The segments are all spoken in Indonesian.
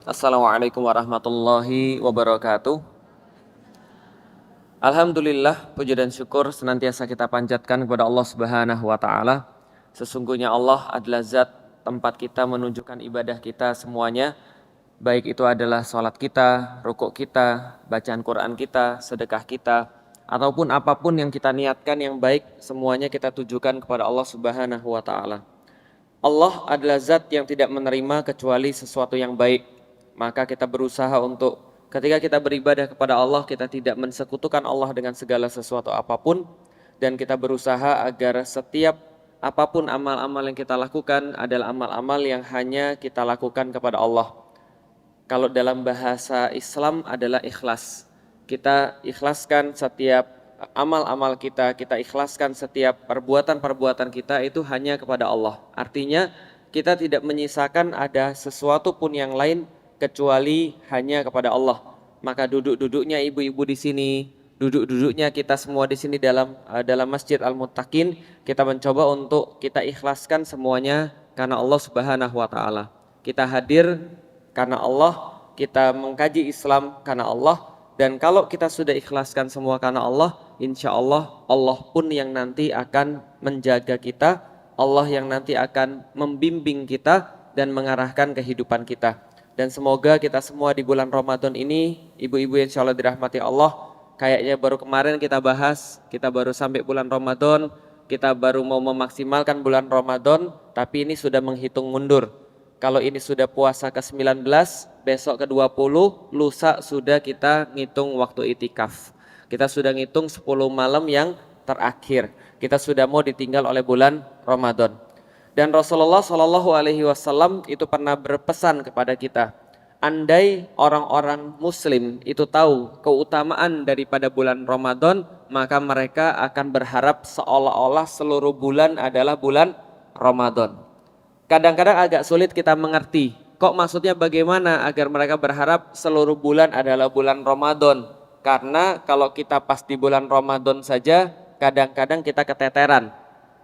Assalamualaikum warahmatullahi wabarakatuh. Alhamdulillah, puji dan syukur senantiasa kita panjatkan kepada Allah Subhanahu wa taala. Sesungguhnya Allah adalah zat tempat kita menunjukkan ibadah kita semuanya, baik itu adalah salat kita, rukuk kita, bacaan Quran kita, sedekah kita, ataupun apapun yang kita niatkan yang baik, semuanya kita tujukan kepada Allah Subhanahu wa taala. Allah adalah zat yang tidak menerima kecuali sesuatu yang baik. Maka kita berusaha untuk ketika kita beribadah kepada Allah, kita tidak mensekutukan Allah dengan segala sesuatu apapun, dan kita berusaha agar setiap apapun amal-amal yang kita lakukan adalah amal-amal yang hanya kita lakukan kepada Allah. Kalau dalam bahasa Islam adalah ikhlas. Kita ikhlaskan setiap amal-amal kita ikhlaskan setiap perbuatan-perbuatan kita itu hanya kepada Allah. Artinya kita tidak menyisakan ada sesuatu pun yang lain kecuali hanya kepada Allah. Maka duduk-duduknya ibu-ibu di sini, duduk-duduknya kita semua di sini dalam Masjid Al-Muttaqin, kita mencoba untuk kita ikhlaskan semuanya karena Allah Subhanahu wa taala. Kita hadir karena Allah, kita mengkaji Islam karena Allah, dan kalau kita sudah ikhlaskan semua karena Allah, insya Allah Allah pun yang nanti akan menjaga kita, Allah yang nanti akan membimbing kita dan mengarahkan kehidupan kita. Dan semoga kita semua di bulan Ramadan ini, ibu-ibu yang insya Allah dirahmati Allah, kayaknya baru kemarin kita bahas, kita baru sampai bulan Ramadan, kita baru mau memaksimalkan bulan Ramadan, tapi ini sudah menghitung mundur. Kalau ini sudah puasa ke-19, besok ke-20, lusa sudah kita ngitung waktu itikaf. Kita sudah ngitung 10 malam yang terakhir. Kita sudah mau ditinggal oleh bulan Ramadan. Dan Rasulullah SAW itu pernah berpesan kepada kita, andai orang-orang muslim itu tahu keutamaan daripada bulan Ramadan, maka mereka akan berharap seolah-olah seluruh bulan adalah bulan Ramadan. Kadang-kadang agak sulit kita mengerti, kok maksudnya bagaimana agar mereka berharap seluruh bulan adalah bulan Ramadan. Karena kalau kita pas di bulan Ramadan saja, kadang-kadang kita keteteran.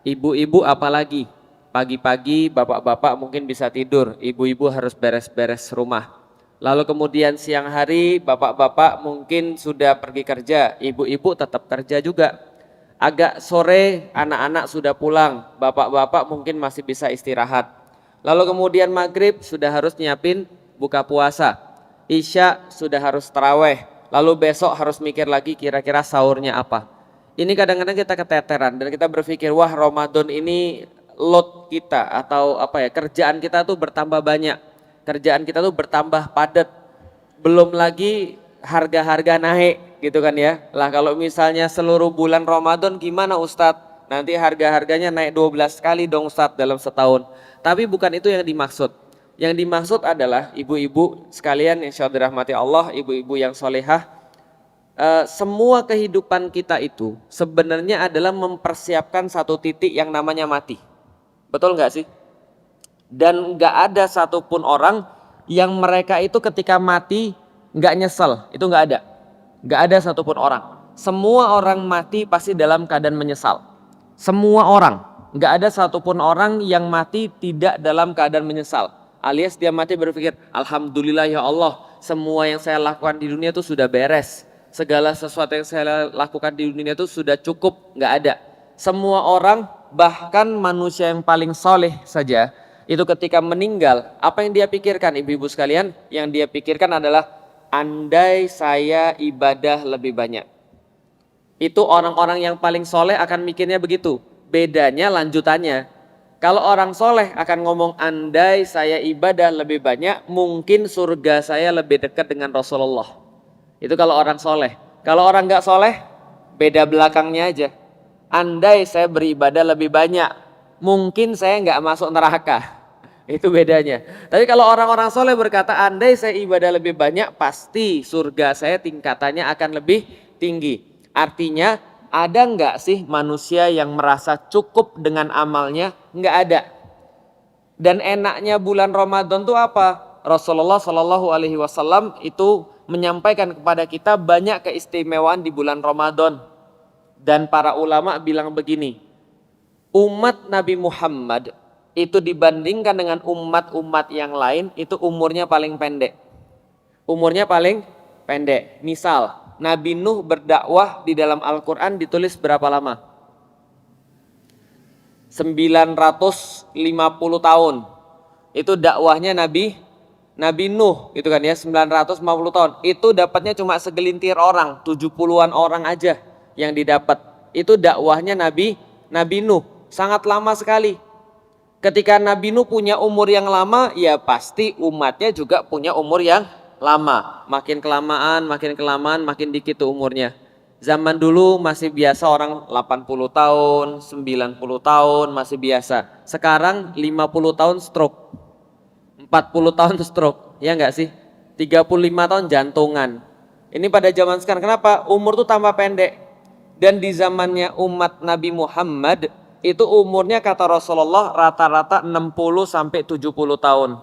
Ibu-ibu apalagi, pagi-pagi bapak-bapak mungkin bisa tidur, ibu-ibu harus beres-beres rumah. Lalu kemudian siang hari bapak-bapak mungkin sudah pergi kerja, ibu-ibu tetap kerja juga. Agak sore anak-anak sudah pulang, bapak-bapak mungkin masih bisa istirahat. Lalu kemudian maghrib sudah harus nyiapin buka puasa, isya sudah harus taraweh, lalu besok harus mikir lagi kira-kira sahurnya apa. Ini kadang-kadang kita keteteran dan kita berpikir, wah Ramadan ini load kita atau kerjaan kita tuh bertambah banyak, kerjaan kita tuh bertambah padat, belum lagi harga-harga naik gitu kan ya. Lah kalau misalnya seluruh bulan Ramadan gimana Ustadz? Nanti harga-harganya naik 12 kali dong Ustadz dalam setahun. Tapi bukan itu yang dimaksud. Yang dimaksud adalah ibu-ibu sekalian yang insya Allah dirahmati Allah, ibu-ibu yang solehah, semua kehidupan kita itu sebenarnya adalah mempersiapkan satu titik yang namanya mati. Betul nggak sih? Dan nggak ada satupun orang yang mereka itu ketika mati nggak nyesel, itu nggak ada. Nggak ada satupun orang. Semua orang mati pasti dalam keadaan menyesal. Semua orang, nggak ada satupun orang yang mati tidak dalam keadaan menyesal. Alias dia mati berpikir, alhamdulillah ya Allah, semua yang saya lakukan di dunia itu sudah beres. Segala sesuatu yang saya lakukan di dunia itu sudah cukup, nggak ada. Semua orang, bahkan manusia yang paling soleh saja, itu ketika meninggal, apa yang dia pikirkan ibu-ibu sekalian? Yang dia pikirkan adalah, andai saya ibadah lebih banyak. Itu orang-orang yang paling soleh akan mikirnya begitu. Bedanya lanjutannya. Kalau orang soleh akan ngomong, andai saya ibadah lebih banyak, mungkin surga saya lebih dekat dengan Rasulullah. Itu kalau orang soleh. Kalau orang nggak soleh, beda belakangnya aja. Andai saya beribadah lebih banyak, mungkin saya nggak masuk neraka. Itu bedanya. Tapi kalau orang-orang soleh berkata, andai saya ibadah lebih banyak, pasti surga saya tingkatannya akan lebih tinggi. Artinya ada nggak sih manusia yang merasa cukup dengan amalnya? Nggak ada. Dan enaknya bulan Ramadan itu apa? Rasulullah Shallallahu Alaihi Wasallam itu menyampaikan kepada kita banyak keistimewaan di bulan Ramadan. Dan para ulama bilang begini, umat Nabi Muhammad itu dibandingkan dengan umat-umat yang lain itu umurnya paling pendek. Umurnya paling pendek. Misal, Nabi Nuh berdakwah di dalam Al-Quran ditulis berapa lama? 950 tahun. Itu dakwahnya Nabi Nuh gitu kan ya, 950 tahun. Itu dapatnya cuma segelintir orang, 70-an orang aja yang didapat. Itu dakwahnya Nabi Nuh. Sangat lama sekali. Ketika Nabi Nuh punya umur yang lama, ya pasti umatnya juga punya umur yang lama. Makin kelamaan, makin dikit tuh umurnya. Zaman dulu masih biasa orang 80 tahun, 90 tahun masih biasa. Sekarang 50 tahun stroke, 40 tahun stroke, ya enggak sih? 35 tahun jantungan. Ini pada zaman sekarang, kenapa? Umur tuh tambah pendek. Dan di zamannya umat Nabi Muhammad, itu umurnya kata Rasulullah rata-rata 60 sampai 70 tahun.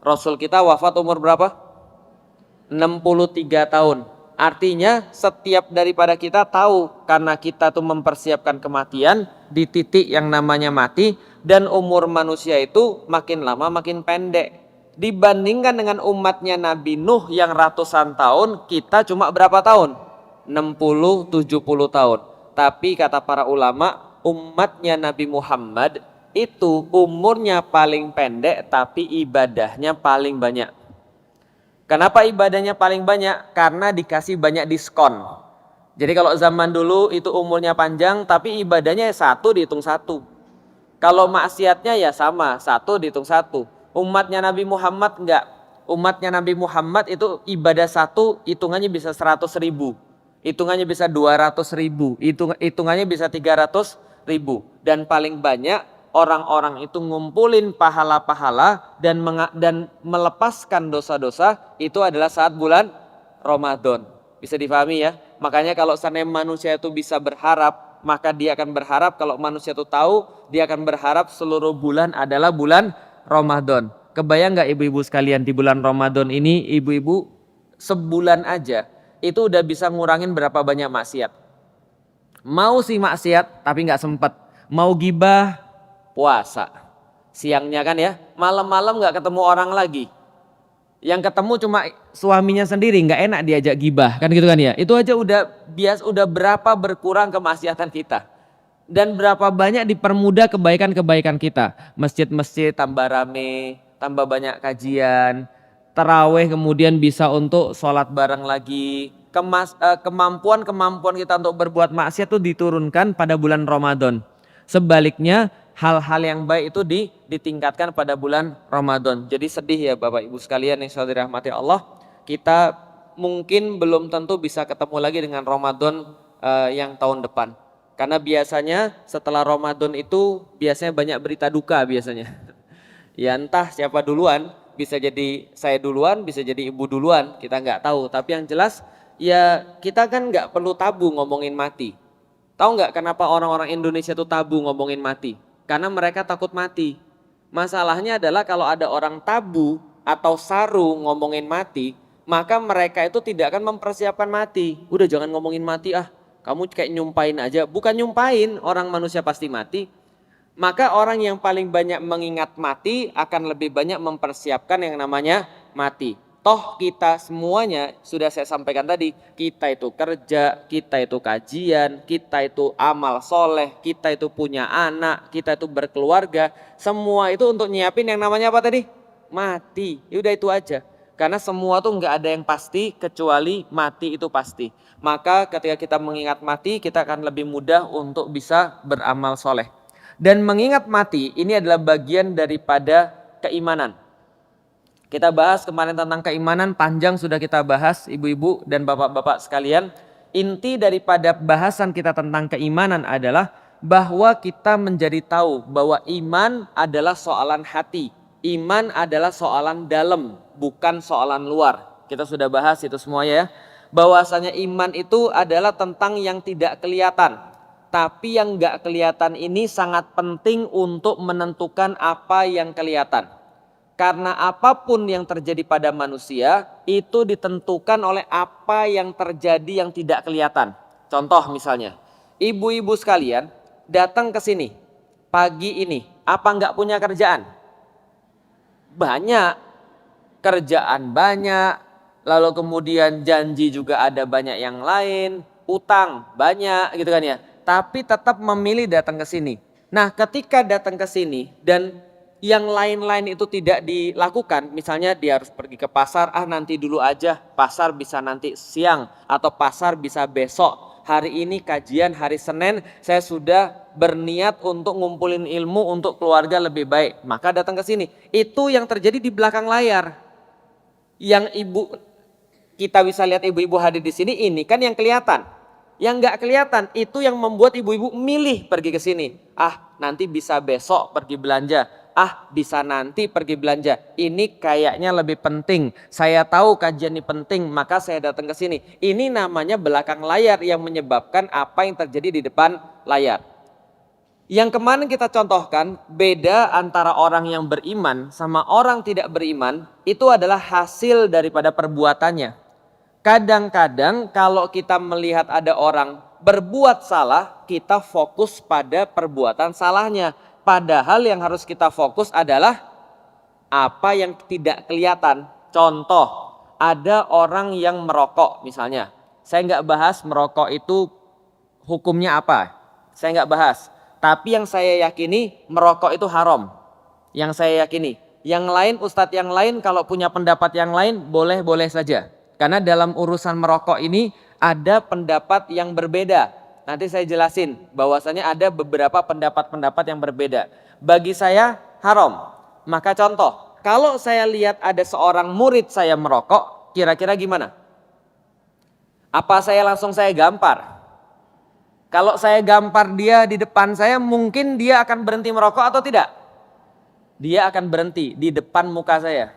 Rasul kita wafat umur berapa? 63 tahun. Artinya setiap daripada kita tahu, karena kita tuh mempersiapkan kematian di titik yang namanya mati, dan umur manusia itu makin lama makin pendek. Dibandingkan dengan umatnya Nabi Nuh yang ratusan tahun, kita cuma berapa tahun? 60-70 tahun. Tapi kata para ulama, umatnya Nabi Muhammad itu umurnya paling pendek tapi ibadahnya paling banyak. Kenapa ibadahnya paling banyak? Karena dikasih banyak diskon. Jadi kalau zaman dulu itu umurnya panjang tapi ibadahnya satu dihitung satu. Kalau maksiatnya ya sama, satu dihitung satu. Umatnya Nabi Muhammad enggak. Umatnya Nabi Muhammad itu ibadah satu hitungannya bisa 100.000. Hitungannya bisa 200.000. Hitungannya bisa 300.000. Dan paling banyak orang-orang itu ngumpulin pahala-pahala dan melepaskan dosa-dosa itu adalah saat bulan Ramadan. Bisa difahami ya? Makanya kalau seandainya manusia itu bisa berharap, maka dia akan berharap, kalau manusia itu tahu, dia akan berharap seluruh bulan adalah bulan Ramadan. Kebayang nggak ibu-ibu sekalian, di bulan Ramadan ini ibu-ibu sebulan aja itu udah bisa ngurangin berapa banyak maksiat. Mau sih maksiat tapi nggak sempet. Mau gibah, puasa. Siangnya kan ya, malam-malam nggak ketemu orang lagi. Yang ketemu cuma suaminya sendiri, nggak enak diajak gibah, kan gitu kan ya. Itu aja udah berapa berkurang kemaksiatan kita. Dan berapa banyak dipermudah kebaikan-kebaikan kita. Masjid-masjid tambah rame, tambah banyak kajian. Taraweh kemudian bisa untuk sholat bareng lagi. Kemampuan kita untuk berbuat maksiat itu diturunkan pada bulan Ramadan. Sebaliknya hal-hal yang baik itu ditingkatkan pada bulan Ramadan. Jadi sedih ya Bapak Ibu sekalian yang selalu dirahmati Allah. Kita mungkin belum tentu bisa ketemu lagi dengan Ramadan yang tahun depan. Karena biasanya setelah Ramadan itu biasanya banyak berita duka biasanya. Ya entah siapa duluan, bisa jadi saya duluan, bisa jadi ibu duluan, kita nggak tahu. Tapi yang jelas ya kita kan nggak perlu tabu ngomongin mati. Tahu nggak kenapa orang-orang Indonesia tuh tabu ngomongin mati? Karena mereka takut mati. Masalahnya adalah kalau ada orang tabu atau saru ngomongin mati, maka mereka itu tidak akan mempersiapkan mati. Udah jangan ngomongin mati ah, kamu kayak nyumpain aja. Bukan nyumpain, orang manusia pasti mati. Maka orang yang paling banyak mengingat mati akan lebih banyak mempersiapkan yang namanya mati. Toh kita semuanya sudah saya sampaikan tadi, kita itu kerja, kita itu kajian, kita itu amal soleh, kita itu punya anak, kita itu berkeluarga. Semua itu untuk nyiapin yang namanya apa tadi? Mati. Udah itu aja. Karena semua tuh nggak ada yang pasti kecuali mati itu pasti. Maka ketika kita mengingat mati, kita akan lebih mudah untuk bisa beramal soleh. Dan mengingat mati ini adalah bagian daripada keimanan. Kita bahas kemarin tentang keimanan, panjang sudah kita bahas ibu-ibu dan bapak-bapak sekalian. Inti daripada bahasan kita tentang keimanan adalah bahwa kita menjadi tahu bahwa iman adalah soalan hati. Iman adalah soalan dalam, bukan soalan luar. Kita sudah bahas itu semuanya ya. Bahwasanya iman itu adalah tentang yang tidak kelihatan. Tapi yang gak kelihatan ini sangat penting untuk menentukan apa yang kelihatan. Karena apapun yang terjadi pada manusia itu ditentukan oleh apa yang terjadi yang tidak kelihatan. Contoh misalnya, ibu-ibu sekalian datang ke sini pagi ini, apa nggak punya kerjaan? Banyak, kerjaan banyak, lalu kemudian janji juga ada banyak yang lain, utang banyak gitu kan ya. Tapi tetap memilih datang ke sini. Nah, ketika datang ke sini dan yang lain-lain itu tidak dilakukan, misalnya dia harus pergi ke pasar, nanti dulu aja, pasar bisa nanti siang atau pasar bisa besok. Hari ini kajian hari Senin, saya sudah berniat untuk ngumpulin ilmu untuk keluarga lebih baik, maka datang ke sini. Itu yang terjadi di belakang layar. Yang kita bisa lihat ibu-ibu hadir di sini, ini kan yang kelihatan. Yang nggak kelihatan itu yang membuat ibu-ibu milih pergi ke sini. Nanti bisa besok pergi belanja. Bisa nanti pergi belanja. Ini kayaknya lebih penting. Saya tahu kajian ini penting, maka saya datang ke sini. Ini namanya belakang layar yang menyebabkan apa yang terjadi di depan layar. Yang kemarin kita contohkan, beda antara orang yang beriman sama orang tidak beriman, itu adalah hasil daripada perbuatannya. Kadang-kadang kalau kita melihat ada orang berbuat salah, kita fokus pada perbuatan salahnya. Padahal yang harus kita fokus adalah apa yang tidak kelihatan. Contoh, ada orang yang merokok misalnya. Saya nggak bahas merokok itu hukumnya apa. Saya nggak bahas. Tapi yang saya yakini merokok itu haram. Yang saya yakini. Yang lain, ustadz yang lain kalau punya pendapat yang lain boleh-boleh saja. Karena dalam urusan merokok ini ada pendapat yang berbeda. Nanti saya jelasin bahwasanya ada beberapa pendapat-pendapat yang berbeda. Bagi saya haram. Maka contoh, kalau saya lihat ada seorang murid saya merokok, kira-kira gimana? Apa saya langsung gampar? Kalau saya gampar dia di depan saya, mungkin dia akan berhenti merokok atau tidak? Dia akan berhenti di depan muka saya.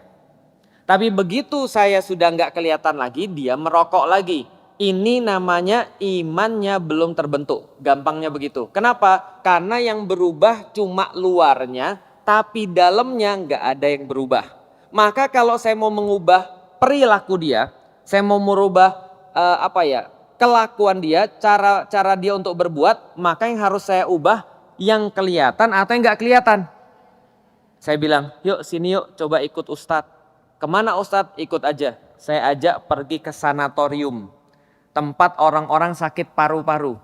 Tapi begitu saya sudah nggak kelihatan lagi, dia merokok lagi. Ini namanya imannya belum terbentuk. Gampangnya begitu. Kenapa? Karena yang berubah cuma luarnya, tapi dalamnya nggak ada yang berubah. Maka kalau saya mau mengubah perilaku dia, saya mau merubah kelakuan dia, cara dia untuk berbuat, maka yang harus saya ubah yang kelihatan atau yang nggak kelihatan. Saya bilang, yuk sini yuk, coba ikut ustadz. Kemana ustadz? Ikut aja. Saya ajak pergi ke sanatorium. Tempat orang-orang sakit paru-paru.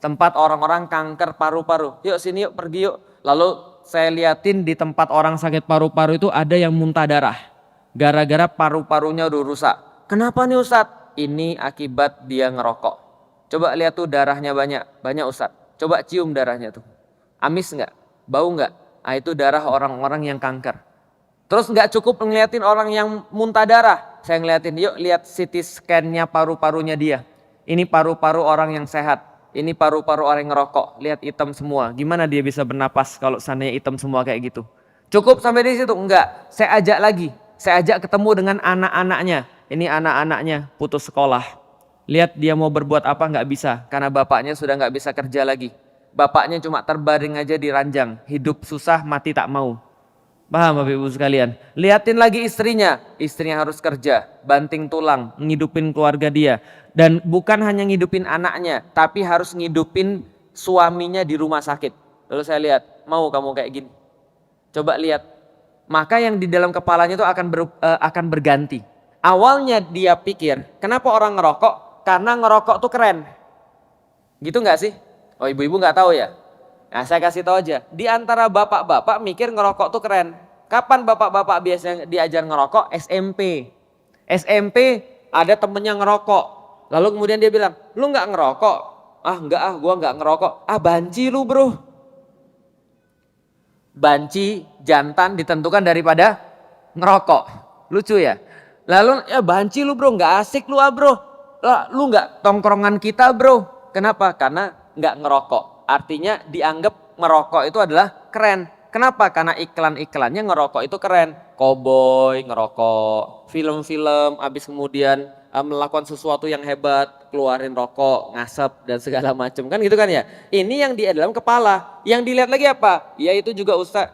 Tempat orang-orang kanker paru-paru. Yuk sini yuk, pergi yuk. Lalu saya liatin di tempat orang sakit paru-paru itu ada yang muntah darah. Gara-gara paru-parunya udah rusak. Kenapa nih ustadz? Ini akibat dia ngerokok. Coba lihat tuh darahnya banyak. Banyak ustadz. Coba cium darahnya tuh. Amis nggak? Bau nggak? Itu darah orang-orang yang kanker. Terus nggak cukup ngeliatin orang yang muntah darah. Saya ngeliatin, yuk lihat CT scan-nya paru-parunya dia. Ini paru-paru orang yang sehat. Ini paru-paru orang yang ngerokok. Lihat hitam semua. Gimana dia bisa bernapas kalau seandainya hitam semua kayak gitu? Cukup sampai di situ? Enggak. Saya ajak lagi. Saya ajak ketemu dengan anak-anaknya. Ini anak-anaknya putus sekolah. Lihat dia mau berbuat apa nggak bisa. Karena bapaknya sudah nggak bisa kerja lagi. Bapaknya cuma terbaring aja di ranjang. Hidup susah, mati tak mau. Paham Bapak Ibu sekalian? Liatin lagi istrinya. Istrinya harus kerja, banting tulang, ngidupin keluarga dia. Dan bukan hanya ngidupin anaknya, tapi harus ngidupin suaminya di rumah sakit. Lalu saya lihat, mau kamu kayak gini? Coba lihat. Maka yang di dalam kepalanya itu akan berganti. Awalnya dia pikir, kenapa orang ngerokok? Karena ngerokok tuh keren. Gitu nggak sih? Oh ibu-ibu nggak tahu ya? Nah saya kasih tahu aja, di antara bapak-bapak mikir ngerokok tuh keren. Kapan bapak-bapak biasanya diajar ngerokok? SMP. SMP ada temennya ngerokok. Lalu kemudian dia bilang, lu nggak ngerokok? Enggak gua nggak ngerokok. Banci lu bro. Banci jantan ditentukan daripada ngerokok. Lucu ya? Lalu banci lu bro, nggak asik lu bro. Lu nggak tongkrongan kita bro. Kenapa? Karena nggak ngerokok. Artinya dianggap ngerokok itu adalah keren. Kenapa? Karena iklan-iklannya ngerokok itu keren. Cowboy ngerokok, film-film habis kemudian melakukan sesuatu yang hebat, keluarin rokok, ngasep dan segala macam. Kan gitu kan ya? Ini yang di dalam kepala. Yang dilihat lagi apa? Ya itu juga ustadz.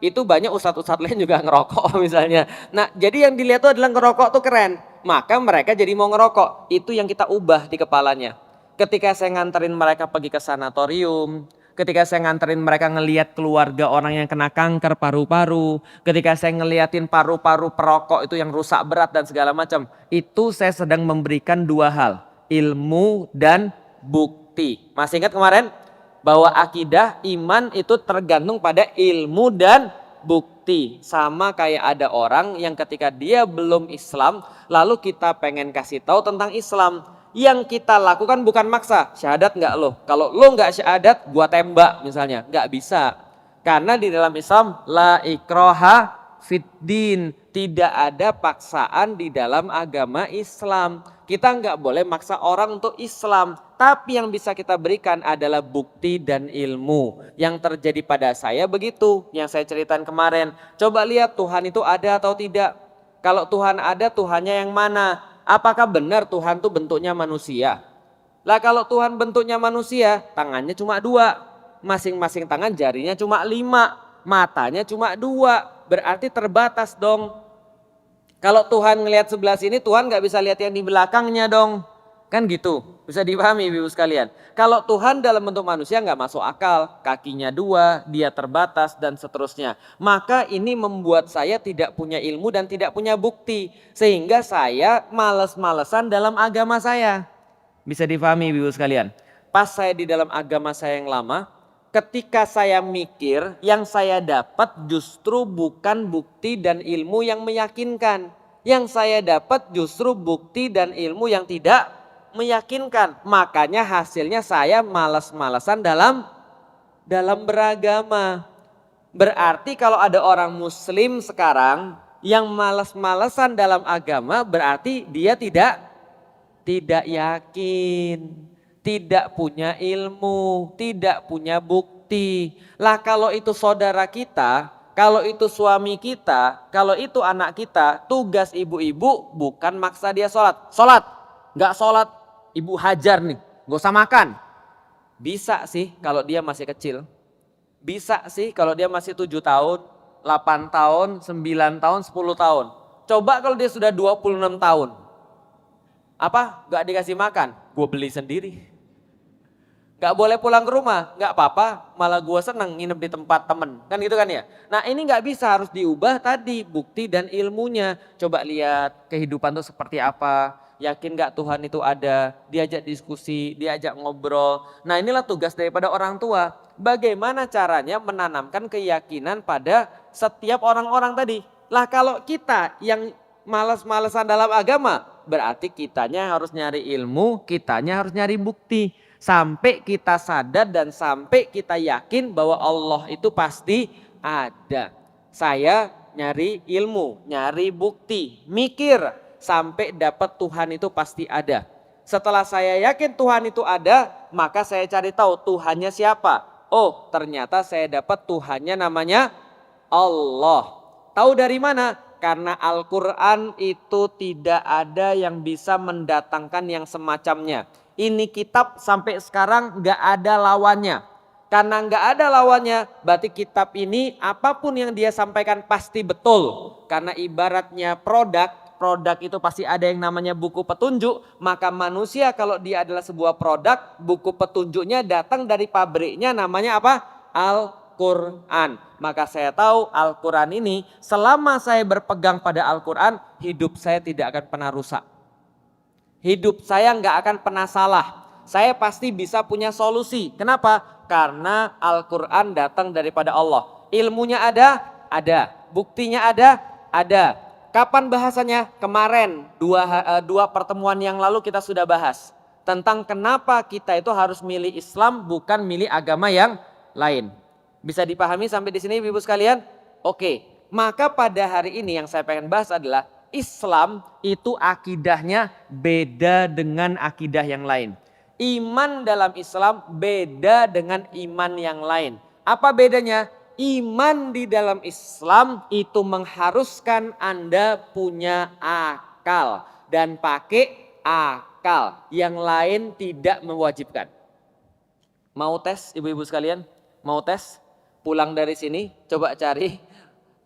Itu banyak ustadz-ustadz lain juga ngerokok misalnya. Nah jadi yang dilihat itu adalah ngerokok tuh keren. Maka mereka jadi mau ngerokok. Itu yang kita ubah di kepalanya. Ketika saya nganterin mereka pergi ke sanatorium, Ketika saya nganterin mereka ngelihat keluarga orang yang kena kanker paru-paru, ketika saya ngeliatin paru-paru perokok itu yang rusak berat dan segala macam, itu saya sedang memberikan dua hal, ilmu dan bukti. Masih ingat kemarin bahwa akidah iman itu tergantung pada ilmu dan bukti. Sama kayak ada orang yang ketika dia belum Islam, lalu kita pengen kasih tahu tentang Islam. Yang kita lakukan bukan maksa, syahadat nggak lo? Kalau lo nggak syahadat, gua tembak misalnya, nggak bisa. Karena di dalam Islam la ikroha fiddin, tidak ada paksaan di dalam agama Islam. Kita nggak boleh maksa orang untuk Islam, tapi yang bisa kita berikan adalah bukti dan ilmu. Yang terjadi pada saya begitu, yang saya ceritakan kemarin. Coba lihat Tuhan itu ada atau tidak. Kalau Tuhan ada, Tuhannya yang mana? Apakah benar Tuhan itu bentuknya manusia? Lah kalau Tuhan bentuknya manusia, tangannya cuma dua, masing-masing tangan jarinya cuma 5, matanya cuma 2, berarti terbatas dong. Kalau Tuhan ngelihat sebelah sini, Tuhan gak bisa lihat yang di belakangnya dong. Kan gitu, bisa dipahami Ibu sekalian. Kalau Tuhan dalam bentuk manusia gak masuk akal, kakinya 2, dia terbatas dan seterusnya. Maka ini membuat saya tidak punya ilmu dan tidak punya bukti. Sehingga saya males-malesan dalam agama saya. Bisa dipahami Ibu sekalian. Pas saya di dalam agama saya yang lama, ketika saya mikir, yang saya dapat justru bukan bukti dan ilmu yang meyakinkan. Yang saya dapat justru bukti dan ilmu yang tidak meyakinkan. Makanya hasilnya saya malas-malasan dalam beragama. Berarti kalau ada orang muslim sekarang yang malas-malasan dalam agama, berarti dia tidak yakin, tidak punya ilmu, tidak punya bukti. Lah kalau itu saudara kita, kalau itu suami kita, kalau itu anak kita, tugas ibu-ibu bukan maksa dia sholat. Sholat, gak sholat, ibu hajar nih, gak usah makan. Bisa sih kalau dia masih kecil. Bisa sih kalau dia masih 7 tahun, 8 tahun, 9 tahun, 10 tahun. Coba kalau dia sudah 26 tahun. Apa? Gak dikasih makan? Gue beli sendiri. Gak boleh pulang ke rumah, gak apa-apa, malah gue seneng nginep di tempat temen, kan gitu kan ya. Nah ini gak bisa, harus diubah tadi bukti dan ilmunya. Coba lihat kehidupan itu seperti apa, yakin gak Tuhan itu ada, diajak diskusi, diajak ngobrol. Nah inilah tugas daripada orang tua, bagaimana caranya menanamkan keyakinan pada setiap orang-orang tadi. Lah kalau kita yang malas-malasan dalam agama, berarti kitanya harus nyari ilmu, kitanya harus nyari bukti. Sampai kita sadar dan sampai kita yakin bahwa Allah itu pasti ada. Saya nyari ilmu, nyari bukti, mikir sampai dapat Tuhan itu pasti ada. Setelah saya yakin Tuhan itu ada, maka saya cari tahu Tuhannya siapa. Oh, ternyata saya dapat Tuhannya namanya Allah. Tahu dari mana? Karena Al-Quran itu tidak ada yang bisa mendatangkan yang semacamnya. Ini kitab sampai sekarang gak ada lawannya. Karena gak ada lawannya, berarti kitab ini apapun yang dia sampaikan pasti betul. Karena ibaratnya produk itu pasti ada yang namanya buku petunjuk. Maka manusia kalau dia adalah sebuah produk, buku petunjuknya datang dari pabriknya, namanya apa? Al-Quran. Maka saya tahu Al-Quran ini, selama saya berpegang pada Al-Quran, hidup saya tidak akan pernah rusak. Hidup saya nggak akan pernah salah. Saya pasti bisa punya solusi. Kenapa? Karena Al-Quran datang daripada Allah. Ilmunya ada? Ada. Buktinya ada? Ada. Kapan bahasanya? Kemarin, dua pertemuan yang lalu kita sudah bahas. Tentang kenapa kita itu harus milih Islam bukan milih agama yang lain. Bisa dipahami sampai di sini Ibu sekalian? Oke, maka pada hari ini yang saya pengen bahas adalah Islam itu akidahnya beda dengan akidah yang lain. Iman dalam Islam beda dengan iman yang lain. Apa bedanya? Iman di dalam Islam itu mengharuskan Anda punya akal dan pakai akal. Yang lain tidak mewajibkan. Mau tes ibu-ibu sekalian? Mau tes? Pulang dari sini coba cari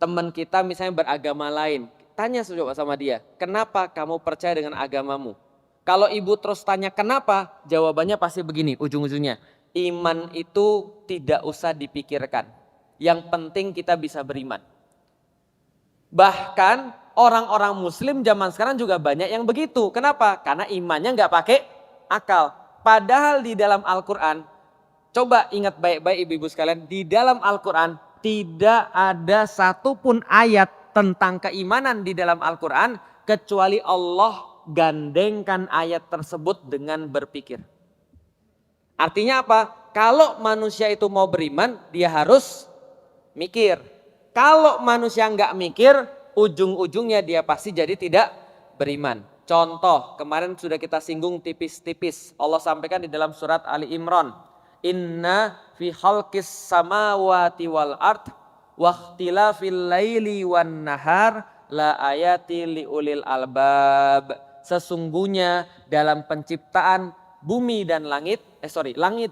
teman kita misalnya beragama lain. Tanya coba sama dia, kenapa kamu percaya dengan agamamu? Kalau ibu terus tanya kenapa, jawabannya pasti begini ujung-ujungnya. Iman itu tidak usah dipikirkan. Yang penting kita bisa beriman. Bahkan orang-orang muslim zaman sekarang juga banyak yang begitu. Kenapa? Karena imannya nggak pakai akal. Padahal di dalam Al-Quran, coba ingat baik-baik ibu-ibu sekalian, di dalam Al-Quran tidak ada satupun ayat tentang keimanan di dalam Al-Quran kecuali Allah gandengkan ayat tersebut dengan berpikir. Artinya apa? Kalau manusia itu mau beriman, dia harus mikir. Kalau manusia nggak mikir, ujung-ujungnya dia pasti jadi tidak beriman. Contoh, kemarin sudah kita singgung tipis-tipis. Allah sampaikan di dalam surat Ali Imran. Inna fi khalqis samawati wal ard wa ikhtilafil laili wan nahar la ayati liulil albab. Sesungguhnya dalam penciptaan bumi dan langit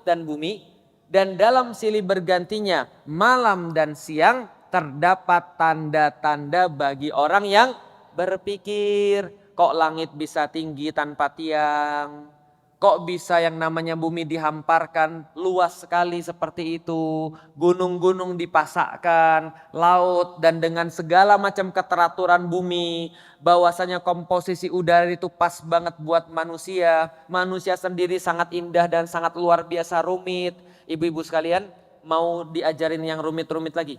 dan bumi, dan dalam silih bergantinya malam dan siang terdapat tanda-tanda bagi orang yang berpikir. Kok langit bisa tinggi tanpa tiang? Kok bisa yang namanya bumi dihamparkan luas sekali seperti itu? Gunung-gunung dipasakkan, laut, dan dengan segala macam keteraturan bumi. Bahwasanya komposisi udara itu pas banget buat manusia. Manusia sendiri sangat indah dan sangat luar biasa rumit. Ibu-ibu sekalian, mau diajarin yang rumit-rumit lagi?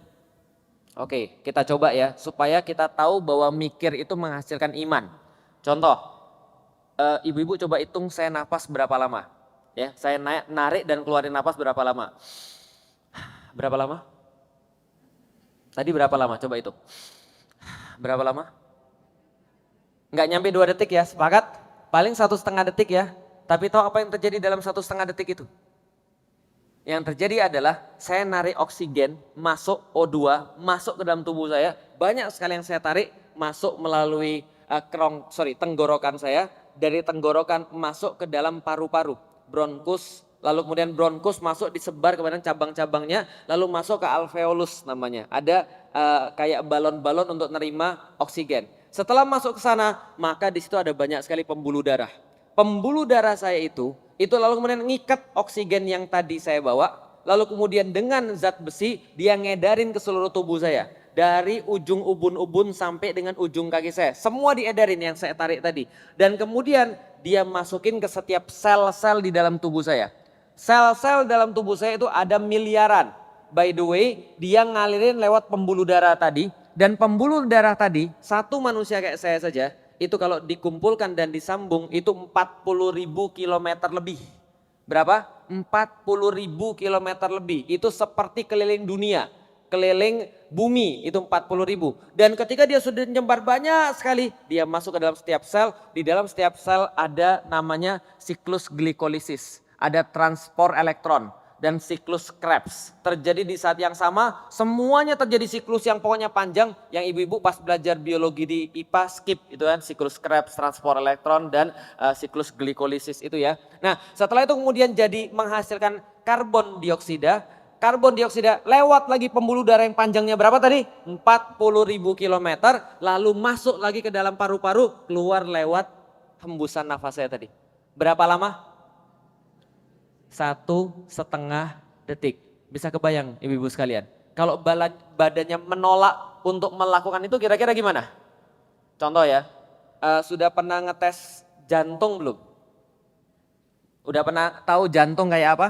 Oke, kita coba ya, supaya kita tahu bahwa mikir itu menghasilkan iman. Contoh, ibu-ibu coba hitung saya napas berapa lama. Ya, saya narik dan keluarin napas berapa lama. Berapa lama? Tadi berapa lama? Coba hitung. Berapa lama? Nggak nyampe 2 detik ya, sepakat? Paling 1,5 detik ya. Tapi tahu apa yang terjadi dalam 1,5 detik itu? Yang terjadi adalah saya narik oksigen, masuk O2, masuk ke dalam tubuh saya. Banyak sekali yang saya tarik, masuk melalui tenggorokan saya. Dari tenggorokan masuk ke dalam paru-paru, bronkus. Lalu kemudian bronkus masuk disebar kepada cabang-cabangnya. Lalu masuk ke alveolus namanya. Ada kayak balon-balon untuk nerima oksigen. Setelah masuk ke sana, maka di situ ada banyak sekali pembuluh darah. Pembuluh darah saya itu lalu kemudian ngikat oksigen yang tadi saya bawa, lalu kemudian dengan zat besi dia ngedarin ke seluruh tubuh saya. Dari ujung ubun-ubun sampai dengan ujung kaki saya. Semua diedarin yang saya tarik tadi. Dan kemudian dia masukin ke setiap sel-sel di dalam tubuh saya. Sel-sel dalam tubuh saya itu ada miliaran. By the way, dia ngalirin lewat pembuluh darah tadi. Dan pembuluh darah tadi, satu manusia kayak saya saja, itu kalau dikumpulkan dan disambung itu 40.000 kilometer lebih. Berapa? 40.000 kilometer lebih. Itu seperti keliling dunia, keliling bumi, itu 40.000. Dan ketika dia sudah menyebar banyak sekali, dia masuk ke dalam setiap sel. Di dalam setiap sel ada namanya siklus glikolisis, ada transport elektron dan siklus Krebs. Terjadi di saat yang sama, semuanya terjadi siklus yang pokoknya panjang, yang ibu-ibu pas belajar biologi di IPA skip itu kan, siklus Krebs, transport elektron dan siklus glikolisis itu ya. Nah, setelah itu kemudian jadi menghasilkan karbon dioksida. Karbon dioksida lewat lagi pembuluh darah yang panjangnya berapa tadi? 40.000 kilometer, lalu masuk lagi ke dalam paru-paru, keluar lewat hembusan nafas saya tadi. Berapa lama? 1,5 detik. Bisa kebayang ibu-ibu sekalian. Kalau badannya menolak untuk melakukan itu kira-kira gimana? Contoh ya, sudah pernah ngetes jantung belum? Udah pernah tahu jantung kayak apa?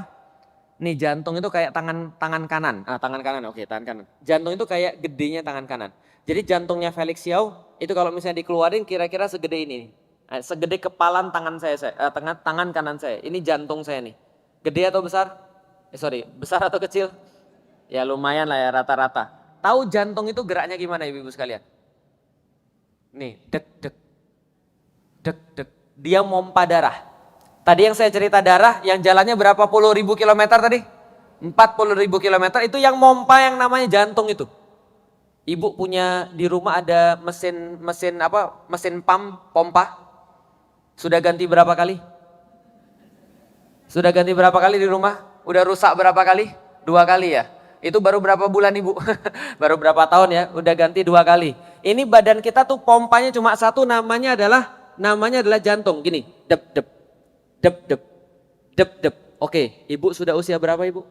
Nih jantung itu kayak tangan kanan. Tangan kanan, oke, tangan kanan. Jantung itu kayak gedenya tangan kanan. Jadi jantungnya Felix Xiao itu kalau misalnya dikeluarin kira-kira segede ini. Segede kepalan tangan tangan kanan saya. Ini jantung saya nih. Gede atau besar? Besar atau kecil? Ya lumayan lah ya rata-rata. Tahu jantung itu geraknya gimana ibu-ibu sekalian? Nih, dek dek. Dek dek. Dia mompa darah. Tadi yang saya cerita darah yang jalannya berapa puluh ribu kilometer tadi? 40.000 kilometer itu yang mompa yang namanya jantung itu. Ibu punya di rumah ada mesin pompa. Sudah ganti berapa kali? Sudah ganti berapa kali di rumah? Udah rusak berapa kali? 2 kali ya. Itu baru berapa bulan ibu? Baru berapa tahun ya? Udah ganti 2 kali. Ini badan kita tuh pompanya cuma satu, namanya adalah jantung. Gini, dep dep. Dep dep. Dep dep. Oke, ibu sudah usia berapa ibu?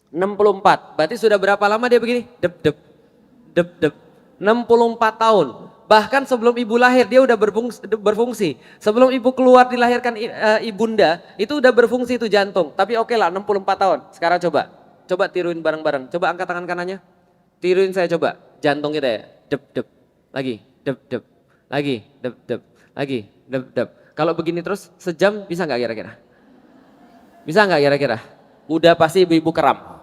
64. Berarti sudah berapa lama dia begini? Dep dep dep dep. 64 tahun. Bahkan sebelum ibu lahir dia udah berfungsi. Sebelum ibu keluar dilahirkan ibunda, itu udah berfungsi itu jantung. Tapi oke lah 64 tahun. Sekarang coba. Coba tiruin bareng-bareng. Coba angkat tangan kanannya. Tiruin saya coba. Jantung kita ya. Dep dep. Lagi. Dep dep. Lagi. Dep dep. Lagi. Dep dep. Kalau begini terus sejam bisa nggak kira-kira? Bisa nggak kira-kira? Udah pasti ibu-ibu keram.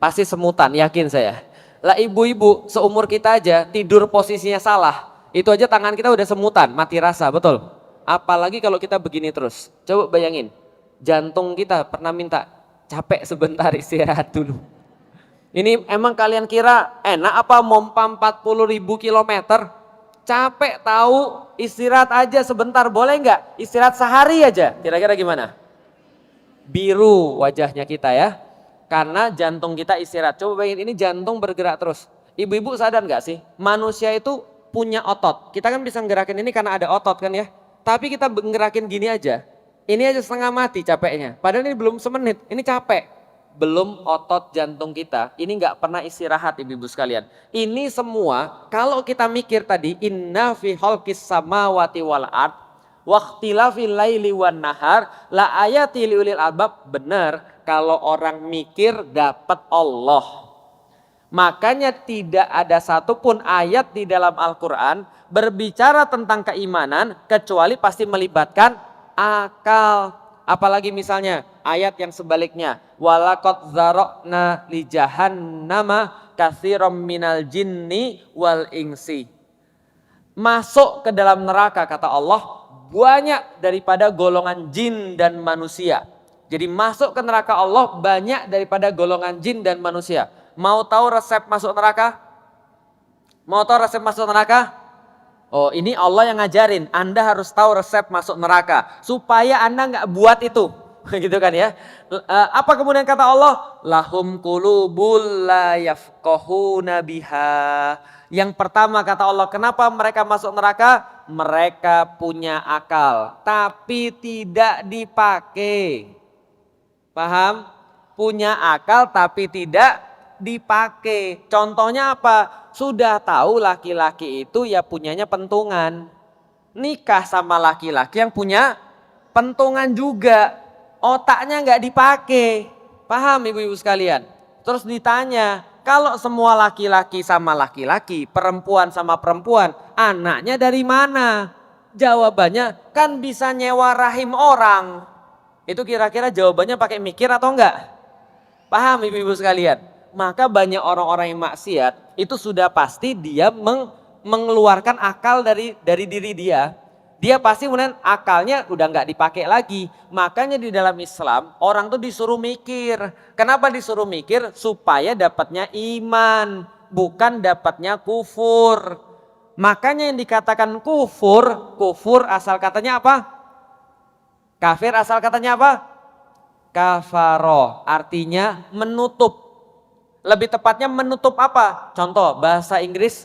Pasti semutan, yakin saya. Lah ibu-ibu seumur kita aja tidur posisinya salah. Itu aja tangan kita udah semutan, mati rasa, betul? Apalagi kalau kita begini terus. Coba bayangin, jantung kita pernah minta capek sebentar istirahat dulu. Ini emang kalian kira enak apa mompa 40.000 kilometer? Capek tahu, istirahat aja sebentar, boleh nggak? Istirahat sehari aja, kira-kira gimana? Biru wajahnya kita ya. Karena jantung kita istirahat. Coba bayangin ini jantung bergerak terus. Ibu-ibu sadar nggak sih? Manusia itu punya otot. Kita kan bisa ngerakin ini karena ada otot kan ya. Tapi kita ngerakin gini aja. Ini aja setengah mati capeknya. Padahal ini belum semenit. Ini capek. Belum otot jantung kita. Ini nggak pernah istirahat ibu-ibu sekalian. Ini semua kalau kita mikir tadi. Inna fi khalqis samawati wal ard. Waqtilafil laili wan nahar. La ayati liulil albab. Benar. Kalau orang mikir dapat Allah. Makanya tidak ada satupun ayat di dalam Al-Quran berbicara tentang keimanan kecuali pasti melibatkan akal. Apalagi misalnya ayat yang sebaliknya. Walaqad dzara'na li jahannama katsiran minal jinni wal insi. Masuk ke dalam neraka kata Allah banyak daripada golongan jin dan manusia. Jadi masuk ke neraka Allah banyak daripada golongan jin dan manusia. Mau tahu resep masuk neraka? Mau tahu resep masuk neraka? Oh ini Allah yang ngajarin. Anda harus tahu resep masuk neraka. Supaya Anda nggak buat itu. Gitu kan ya. Apa kemudian kata Allah? Lahum qulubul la yafqahuna biha. Yang pertama kata Allah, kenapa mereka masuk neraka? Mereka punya akal. Tapi tidak dipakai. Paham? Punya akal tapi tidak dipakai. Contohnya apa? Sudah tahu laki-laki itu ya punyanya pentungan. Nikah sama laki-laki yang punya pentungan juga. Otaknya nggak dipakai. Paham ibu-ibu sekalian? Terus ditanya, kalau semua laki-laki sama laki-laki, perempuan sama perempuan, anaknya dari mana? Jawabannya kan bisa nyewa rahim orang. Itu kira-kira jawabannya pakai mikir atau enggak? Paham ibu-ibu sekalian? Maka banyak orang-orang yang maksiat itu sudah pasti dia mengeluarkan akal dari diri dia. Dia pasti kemudian akalnya udah enggak dipakai lagi. Makanya di dalam Islam orang tuh disuruh mikir. Kenapa disuruh mikir? Supaya dapatnya iman, bukan dapatnya kufur. Makanya yang dikatakan kufur, kufur asal katanya apa? Kafir asal katanya apa? Kafaro, artinya menutup. Lebih tepatnya menutup apa? Contoh bahasa Inggris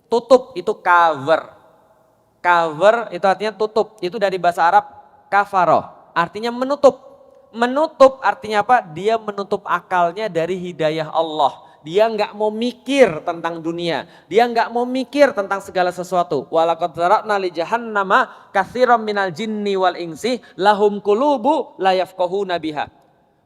tutup itu cover. Cover itu artinya tutup. Itu dari bahasa Arab kafaro, artinya menutup. Menutup artinya apa? Dia menutup akalnya dari hidayah Allah. Dia nggak mau mikir tentang dunia. Dia nggak mau mikir tentang segala sesuatu. Walaqad dzara'na li jahannama katsiran minal jinni wal insi lahum qulubu la yafqahuna biha.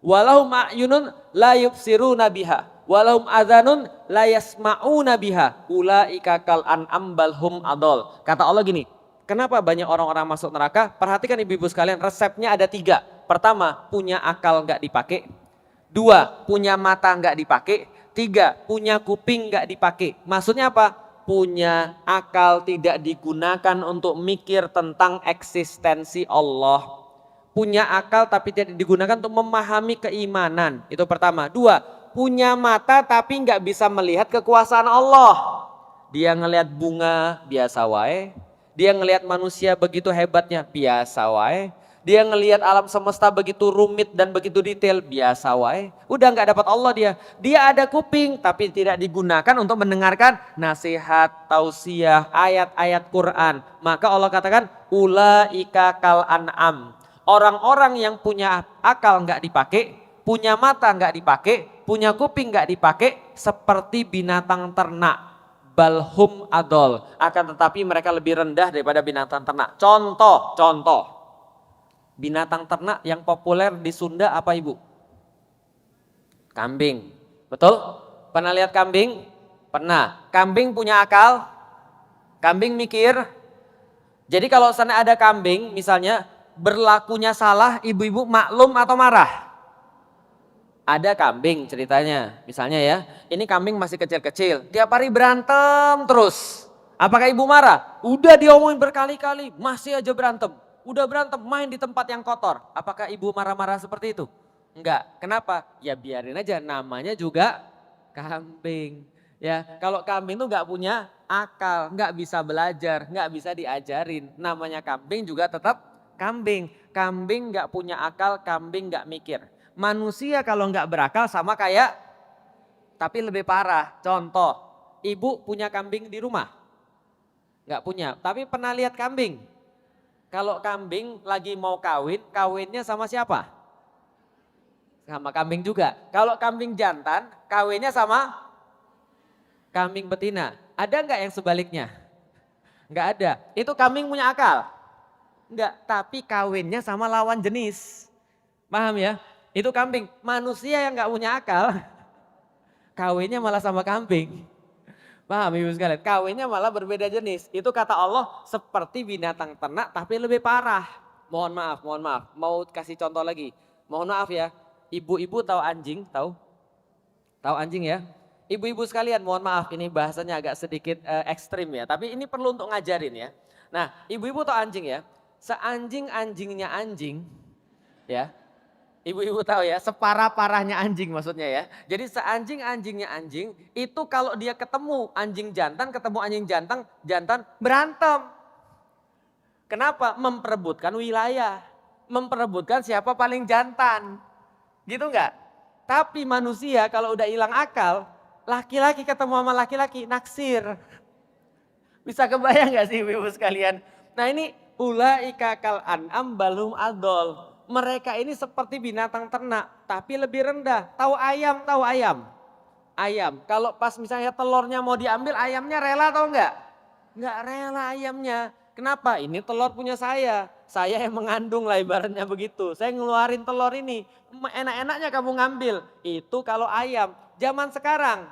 Walahum a'yunun la yubsiruna biha. Walahum adhanun la yasma'una biha. Ulaika kal an'am bal hum adol. Kata Allah gini, kenapa banyak orang-orang masuk neraka? Perhatikan ibu-ibu sekalian, resepnya ada 3. Pertama, punya akal nggak dipakai. 2, punya mata nggak dipakai. 3, punya kuping nggak dipakai. Maksudnya apa? Punya akal tidak digunakan untuk mikir tentang eksistensi Allah. Punya akal tapi tidak digunakan untuk memahami keimanan. Itu pertama. 2, punya mata tapi nggak bisa melihat kekuasaan Allah. Dia ngelihat bunga biasa wae. Dia ngelihat manusia begitu hebatnya biasa wae. Dia ngelihat alam semesta begitu rumit dan begitu detail, biasa wae. Udah nggak dapat Allah dia. Dia ada kuping tapi tidak digunakan untuk mendengarkan nasihat, tausiah, ayat-ayat Quran. Maka Allah katakan ulaika kal an'am. Orang-orang yang punya akal nggak dipakai, punya mata nggak dipakai, punya kuping nggak dipakai, seperti binatang ternak. Balhum adol, akan tetapi mereka lebih rendah daripada binatang ternak. Contoh, binatang ternak yang populer di Sunda apa ibu? Kambing, betul? Pernah lihat kambing? Pernah. Kambing punya akal? Kambing mikir? Jadi kalau sana ada kambing misalnya berlakunya salah, ibu-ibu maklum atau marah? Ada kambing ceritanya, misalnya ya, ini kambing masih kecil-kecil, tiap hari berantem terus. Apakah ibu marah? Udah diomongin berkali-kali, masih aja berantem. Udah berantem, main di tempat yang kotor. Apakah ibu marah-marah seperti itu? Enggak. Kenapa? Ya biarin aja, namanya juga kambing. Ya, kalau kambing itu enggak punya akal, enggak bisa belajar, enggak bisa diajarin. Namanya kambing juga tetap kambing. Kambing enggak punya akal, kambing enggak mikir. Manusia kalau nggak berakal sama kayak, tapi lebih parah. Contoh, ibu punya kambing di rumah? Nggak punya, tapi pernah lihat kambing? Kalau kambing lagi mau kawin, kawinnya sama siapa? Sama kambing juga. Kalau kambing jantan, kawinnya sama kambing betina. Ada nggak yang sebaliknya? Nggak ada. Itu kambing punya akal? Nggak, tapi kawinnya sama lawan jenis. Paham ya? Itu kambing. Manusia yang gak punya akal, kawinnya malah sama kambing. Paham ibu sekalian? Kawinnya malah berbeda jenis. Itu kata Allah seperti binatang ternak tapi lebih parah. Mohon maaf. Mau kasih contoh lagi. Mohon maaf ya. Ibu-ibu tahu anjing? Tahu? Tahu anjing ya? Ibu-ibu sekalian mohon maaf ini bahasanya agak sedikit ekstrim ya. Tapi ini perlu untuk ngajarin ya. Nah ibu-ibu tahu anjing ya? Seanjing-anjingnya anjing ya. Ibu-ibu tahu ya, separah-parahnya anjing maksudnya ya. Jadi seanjing-anjingnya anjing, itu kalau dia ketemu anjing jantan berantem. Kenapa? Memperebutkan wilayah. Memperebutkan siapa paling jantan. Gitu enggak? Tapi manusia kalau udah hilang akal, laki-laki ketemu sama laki-laki, naksir. Bisa kebayang enggak sih ibu-ibu sekalian? Nah ini ulaika kal an'am balhum adol. Mereka ini seperti binatang ternak, tapi lebih rendah. Tahu ayam? Ayam, kalau pas misalnya telurnya mau diambil, ayamnya rela atau enggak? Enggak rela ayamnya. Kenapa? Ini telur punya saya yang mengandung lah ibaratnya begitu. Saya ngeluarin telur ini, enak-enaknya kamu ngambil. Itu kalau ayam. Zaman sekarang,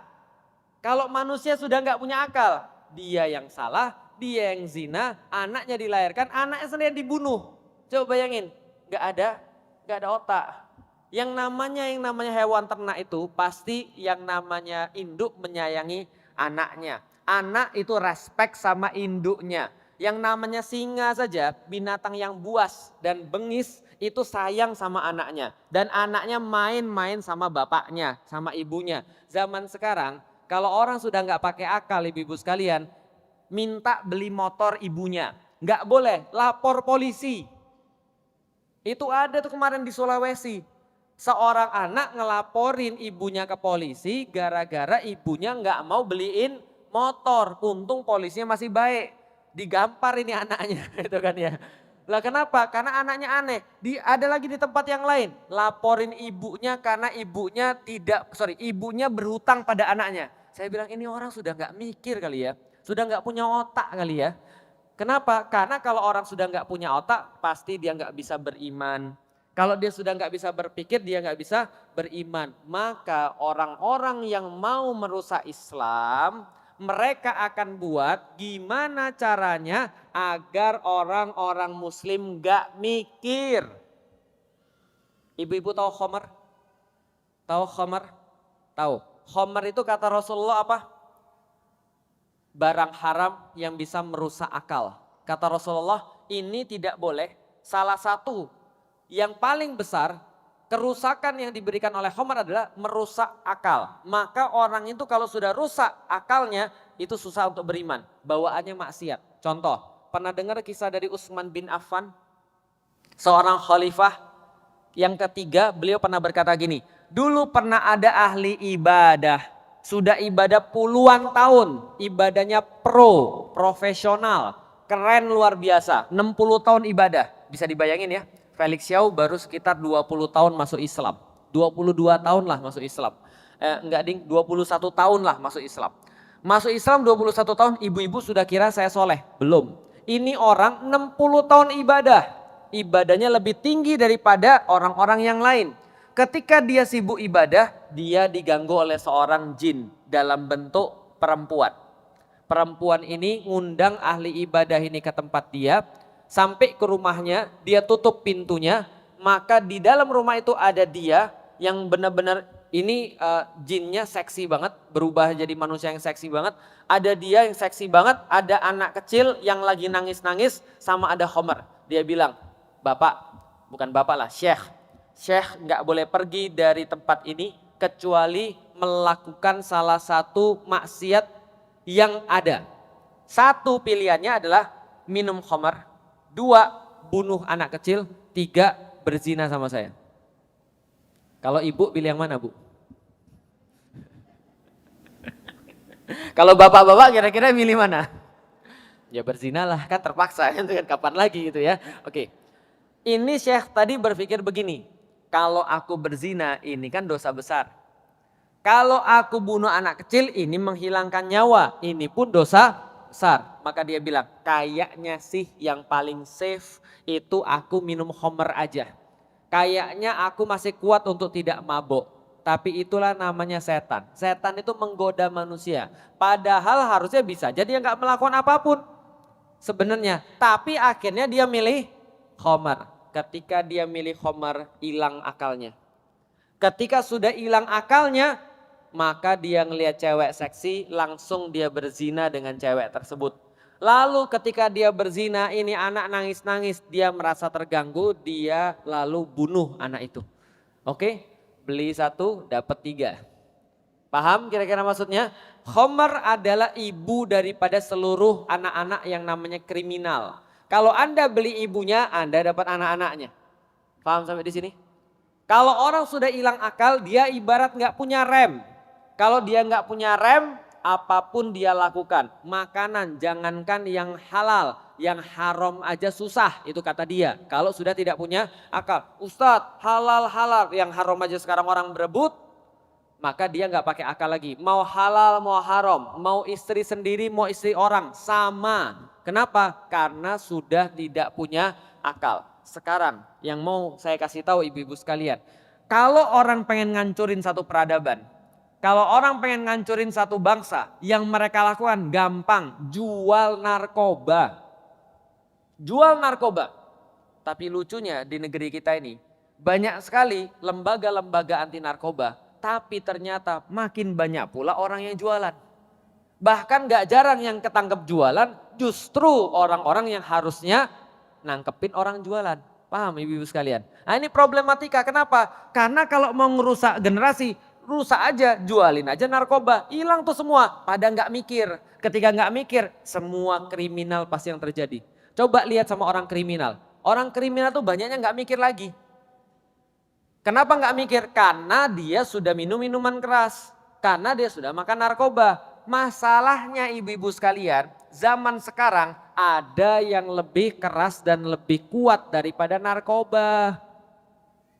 kalau manusia sudah enggak punya akal, dia yang salah, dia yang zina, anaknya dilahirkan, anaknya sendiri dibunuh. Coba bayangin. Gak ada otak. Yang namanya hewan ternak itu pasti yang namanya induk menyayangi anaknya. Anak itu respect sama induknya. Yang namanya singa saja, binatang yang buas dan bengis itu sayang sama anaknya. Dan anaknya main-main sama bapaknya, sama ibunya. Zaman sekarang kalau orang sudah gak pakai akal ibu-ibu sekalian, minta beli motor ibunya. Gak boleh, lapor polisi. Itu ada tuh kemarin di Sulawesi. Seorang anak ngelaporin ibunya ke polisi gara-gara ibunya nggak mau beliin motor. Untung polisinya masih baik. Digampar ini anaknya itu kan ya. Lah kenapa? Karena anaknya aneh. Ada lagi di tempat yang lain. Laporin ibunya karena ibunya berhutang pada anaknya. Saya bilang ini orang sudah nggak mikir kali ya. Sudah nggak punya otak kali ya. Kenapa? Karena kalau orang sudah nggak punya otak, pasti dia nggak bisa beriman. Kalau dia sudah nggak bisa berpikir, dia nggak bisa beriman. Maka orang-orang yang mau merusak Islam, mereka akan buat gimana caranya agar orang-orang Muslim nggak mikir. Ibu-ibu tahu khomer? Tahu khomer? Tahu. Khomer itu kata Rasulullah apa? Barang haram yang bisa merusak akal. Kata Rasulullah ini tidak boleh. Salah satu yang paling besar kerusakan yang diberikan oleh khamar adalah merusak akal. Maka orang itu kalau sudah rusak akalnya itu susah untuk beriman. Bawaannya maksiat. Contoh, pernah dengar kisah dari Utsman bin Affan? Seorang khalifah yang ketiga, beliau pernah berkata gini, dulu pernah ada ahli ibadah. Sudah ibadah puluhan tahun, ibadahnya profesional, keren luar biasa, 60 tahun ibadah. Bisa dibayangin ya, Felix Xiao baru sekitar 20 tahun masuk Islam. 22 tahun lah masuk Islam. Enggak ding, 21 tahun lah masuk Islam. Masuk Islam 21 tahun, ibu-ibu sudah kira saya soleh? Belum. Ini orang 60 tahun ibadah. Ibadahnya lebih tinggi daripada orang-orang yang lain. Ketika dia sibuk ibadah, dia diganggu oleh seorang jin dalam bentuk perempuan. Perempuan ini ngundang ahli ibadah ini ke tempat dia, sampai ke rumahnya, dia tutup pintunya, maka di dalam rumah itu ada dia yang benar-benar ini jinnya seksi banget, berubah jadi manusia yang seksi banget. Ada dia yang seksi banget, ada anak kecil yang lagi nangis-nangis, sama ada Homer. Dia bilang, bapak, bukan bapak lah, Syekh nggak boleh pergi dari tempat ini kecuali melakukan salah satu maksiat yang ada. Satu pilihannya adalah minum Homer, 2 bunuh anak kecil, 3 berzina sama saya. Kalau ibu pilih yang mana, Bu? Kalau bapak-bapak kira-kira milih mana? Ya berzina lah, kan terpaksa, kan kapan lagi gitu ya. Oke. Ini Syekh tadi berpikir begini, kalau aku berzina ini kan dosa besar. Kalau aku bunuh anak kecil ini menghilangkan nyawa, ini pun dosa besar. Maka dia bilang, kayaknya sih yang paling safe itu aku minum Homer aja. Kayaknya aku masih kuat untuk tidak mabuk. Tapi itulah namanya setan. Setan itu menggoda manusia. Padahal harusnya bisa jadi nggak melakukan apapun sebenarnya. Tapi akhirnya dia milih Homer. Ketika dia milih Homer, hilang akalnya. Ketika sudah hilang akalnya, maka dia ngelihat cewek seksi, langsung dia berzina dengan cewek tersebut. Lalu ketika dia berzina, ini anak nangis-nangis, dia merasa terganggu, dia lalu bunuh anak itu. Oke? Beli 1 dapat 3. Paham kira-kira maksudnya? Homer adalah ibu daripada seluruh anak-anak yang namanya kriminal. Kalau Anda beli ibunya, Anda dapat anak-anaknya. Paham sampai di sini? Kalau orang sudah hilang akal, dia ibarat nggak punya rem. Kalau dia nggak punya rem, apapun dia lakukan. Makanan jangankan yang halal, yang haram aja susah, itu kata dia. Kalau sudah tidak punya akal. Ustadz, halal, yang haram aja sekarang orang berebut, maka dia nggak pakai akal lagi. Mau halal, mau haram, mau istri sendiri, mau istri orang, sama. Kenapa? Karena sudah tidak punya akal. Sekarang yang mau saya kasih tahu ibu-ibu sekalian. Kalau orang pengen ngancurin satu peradaban, kalau orang pengen ngancurin satu bangsa, yang mereka lakukan gampang, jual narkoba. Jual narkoba. Tapi lucunya di negeri kita ini, banyak sekali lembaga-lembaga anti narkoba, tapi ternyata makin banyak pula orang yang jualan. Bahkan gak jarang yang ketangkep jualan, justru orang-orang yang harusnya nangkepin orang jualan. Paham ibu-ibu sekalian? Nah ini problematika, kenapa? Karena kalau mau ngerusak generasi, rusak aja, jualin aja narkoba, hilang tuh semua. Pada nggak mikir, ketika nggak mikir, semua kriminal pasti yang terjadi. Coba lihat sama orang kriminal. Orang kriminal tuh banyaknya nggak mikir lagi. Kenapa nggak mikir? Karena dia sudah minum minuman keras, karena dia sudah makan narkoba. Masalahnya ibu-ibu sekalian, zaman sekarang ada yang lebih keras dan lebih kuat daripada narkoba.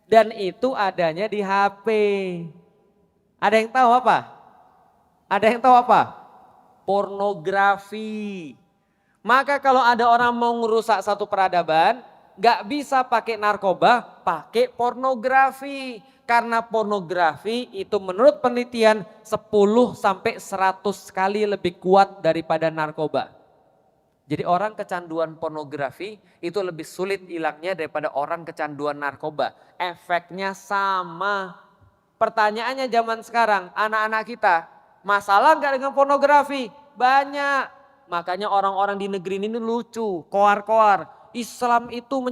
Dan itu adanya di HP. Ada yang tahu apa? Ada yang tahu apa? Pornografi. Maka kalau ada orang mau ngerusak satu peradaban, gak bisa pakai narkoba, pakai pornografi. Karena pornografi itu menurut penelitian 10-100 kali lebih kuat daripada narkoba. Jadi orang kecanduan pornografi itu lebih sulit hilangnya daripada orang kecanduan narkoba. Efeknya sama. Pertanyaannya zaman sekarang, anak-anak kita masalah nggak dengan pornografi? Banyak. Makanya orang-orang di negeri ini lucu, koar-koar. Islam itu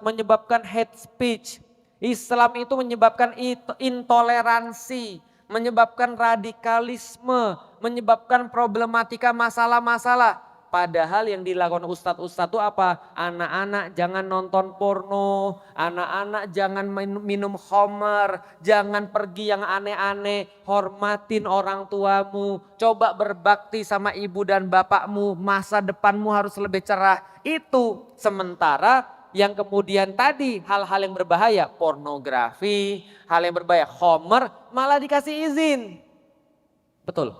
menyebabkan hate speech. Islam itu menyebabkan intoleransi, menyebabkan radikalisme, menyebabkan problematika masalah-masalah. Padahal yang dilakukan ustadz-ustadz itu apa? Anak-anak jangan nonton porno, anak-anak jangan minum khamar, jangan pergi yang aneh-aneh, hormatin orang tuamu, coba berbakti sama ibu dan bapakmu, masa depanmu harus lebih cerah. Itu sementara Yang kemudian tadi hal-hal yang berbahaya, pornografi, hal yang berbahaya, khamr, malah dikasih izin. Betul.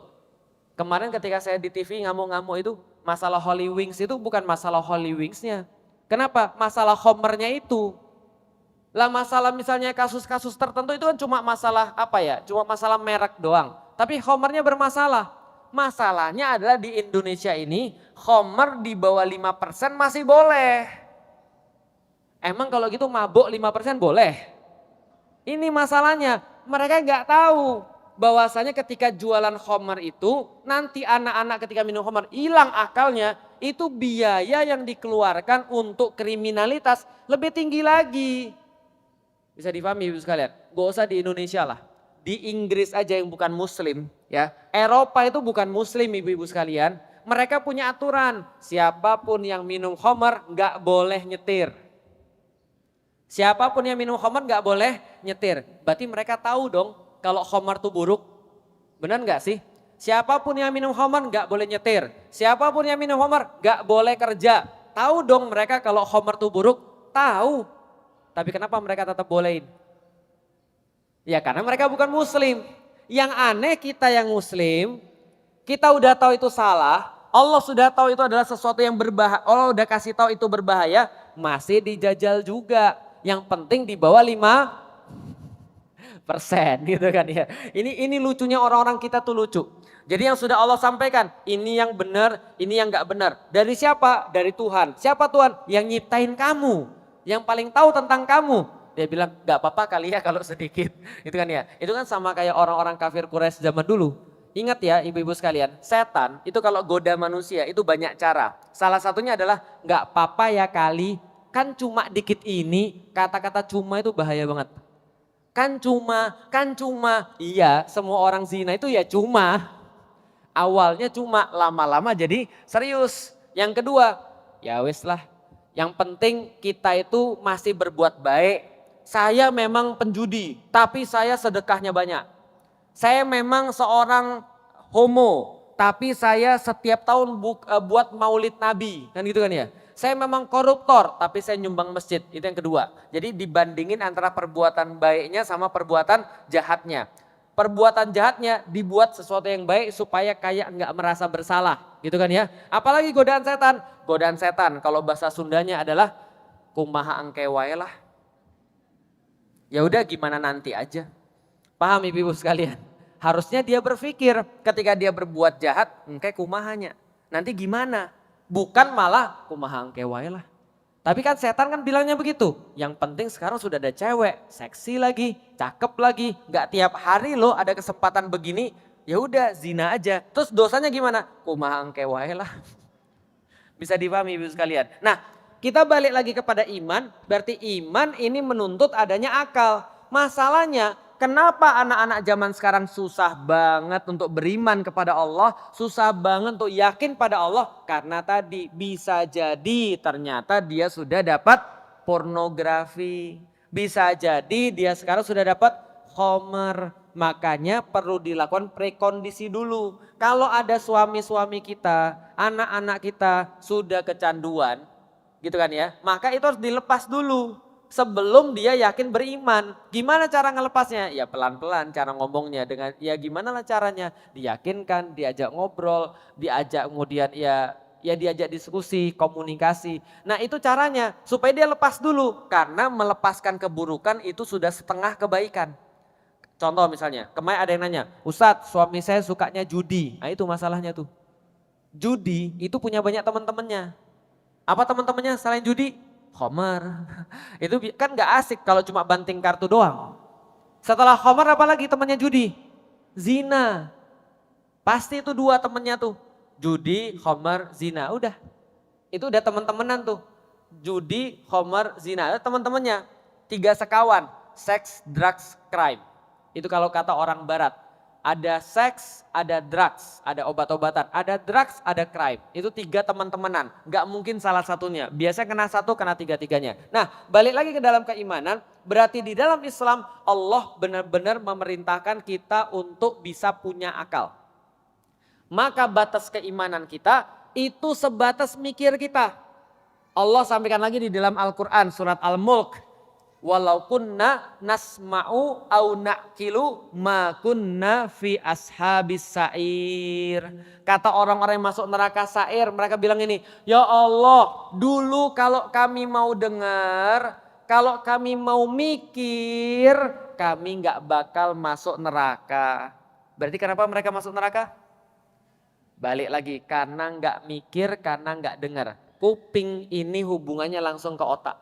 Kemarin ketika saya di TV ngamuk-ngamuk itu, masalah Holy Wings itu bukan masalah Holy Wingsnya. Kenapa? Masalah khamrnya itu. Lah masalah misalnya kasus-kasus tertentu itu kan cuma masalah apa ya? Cuma masalah merek doang. Tapi khamrnya bermasalah. Masalahnya adalah di Indonesia ini khamr di bawah 5% masih boleh. Emang kalau gitu mabuk 5% boleh? Ini masalahnya, mereka nggak tahu bahwasanya ketika jualan khamr itu nanti anak-anak ketika minum khamr hilang akalnya, itu biaya yang dikeluarkan untuk kriminalitas lebih tinggi lagi. Bisa dipahami Ibu sekalian? Gak usah di Indonesia lah. Di Inggris aja yang bukan muslim ya. Eropa itu bukan muslim ibu-ibu sekalian. Mereka punya aturan, siapapun yang minum khamr nggak boleh nyetir. Siapapun yang minum khamr nggak boleh nyetir. Berarti mereka tahu dong kalau khamr itu buruk. Benar nggak sih? Siapapun yang minum khamr nggak boleh nyetir. Siapapun yang minum khamr nggak boleh kerja. Tahu dong mereka kalau khamr itu buruk? Tahu. Tapi kenapa mereka tetap bolehin? Ya karena mereka bukan muslim. Yang aneh kita yang muslim, kita udah tahu itu salah. Allah sudah tahu itu adalah sesuatu yang berbahaya. Allah udah kasih tahu itu berbahaya, masih dijajal juga. Yang penting di bawah 5% gitu kan ya. Ini lucunya orang-orang kita tuh lucu. Jadi yang sudah Allah sampaikan, ini yang benar, ini yang enggak benar. Dari siapa? Dari Tuhan. Siapa Tuhan? Yang nyiptain kamu. Yang paling tahu tentang kamu. Dia bilang enggak apa-apa kali ya kalau sedikit. Itu kan ya. Itu kan sama kayak orang-orang kafir Quraisy zaman dulu. Ingat ya ibu-ibu sekalian, setan itu kalau goda manusia itu banyak cara. Salah satunya adalah enggak apa-apa ya kali. Kan cuma dikit ini, kata-kata cuma itu bahaya banget. Kan cuma, iya semua orang zina itu ya cuma. Awalnya cuma, lama-lama jadi serius. Yang kedua, ya wis lah. Yang penting kita itu masih berbuat baik. Saya memang penjudi, tapi saya sedekahnya banyak. Saya memang seorang homo, tapi saya setiap tahun buat maulid Nabi. Kan gitu kan ya. Saya memang koruptor, tapi saya nyumbang masjid. Itu yang kedua. Jadi dibandingin antara perbuatan baiknya sama perbuatan jahatnya. Perbuatan jahatnya dibuat sesuatu yang baik supaya kayak enggak merasa bersalah. Gitu kan ya. Apalagi godaan setan. Godaan setan kalau bahasa Sundanya adalah kumaha engke wae lah. Ya udah gimana nanti aja. Paham ibu-ibu sekalian? Harusnya dia berpikir ketika dia berbuat jahat, engke kumahanya. Nanti gimana? Bukan malah kumaha engke wae lah. Tapi kan setan kan bilangnya begitu. Yang penting sekarang sudah ada cewek, seksi lagi, cakep lagi. Gak tiap hari loh ada kesempatan begini. Ya udah zina aja. Terus dosanya gimana? Kumaha engke wae lah. Bisa dipahami ibu sekalian. Nah kita balik lagi kepada iman. Berarti iman ini menuntut adanya akal. Masalahnya kenapa anak-anak zaman sekarang susah banget untuk beriman kepada Allah, susah banget untuk yakin pada Allah? Karena tadi bisa jadi ternyata dia sudah dapat pornografi, bisa jadi dia sekarang sudah dapat khamr. Makanya perlu dilakukan prekondisi dulu. Kalau ada suami-suami kita, anak-anak kita sudah kecanduan, gitu kan ya, maka itu harus dilepas dulu. Sebelum dia yakin beriman. Gimana cara ngelepasnya? Ya pelan-pelan cara ngomongnya. Dengan ya gimana lah caranya? Diyakinkan, diajak ngobrol, diajak kemudian ya diajak diskusi, komunikasi. Nah itu caranya supaya dia lepas dulu. Karena melepaskan keburukan itu sudah setengah kebaikan. Contoh misalnya, kemarin ada yang nanya, Ustadz suami saya sukanya judi. Nah itu masalahnya tuh. Judi itu punya banyak teman-temannya. Apa teman-temannya selain judi? Khamr. Itu kan gak asik kalau cuma banting kartu doang. Setelah khamr apalagi temannya judi? Zina. Pasti itu dua temannya tuh. Judi, khamr, zina. Udah. Itu udah teman-temanan tuh. Judi, khamr, zina. Teman-temannya. 3 sekawan. Sex, drugs, crime. Itu kalau kata orang barat. Ada seks, ada drugs, ada obat-obatan, ada drugs, ada crime. Itu 3 teman-temanan, gak mungkin salah satunya. Biasanya kena satu, kena 3-3-nya. Nah balik lagi ke dalam keimanan, berarti di dalam Islam Allah benar-benar memerintahkan kita untuk bisa punya akal. Maka batas keimanan kita itu sebatas mikir kita. Allah sampaikan lagi di dalam Al-Quran surat Al-Mulk. Walau kunna nasma'u au na'kilu ma kunna fi ashabis sa'ir. Kata orang-orang yang masuk neraka sa'ir, mereka bilang ini, ya Allah dulu kalau kami mau dengar, kalau kami mau mikir, kami gak bakal masuk neraka. Berarti kenapa mereka masuk neraka? Balik lagi, karena gak mikir, karena gak dengar. Kuping ini hubungannya langsung ke otak.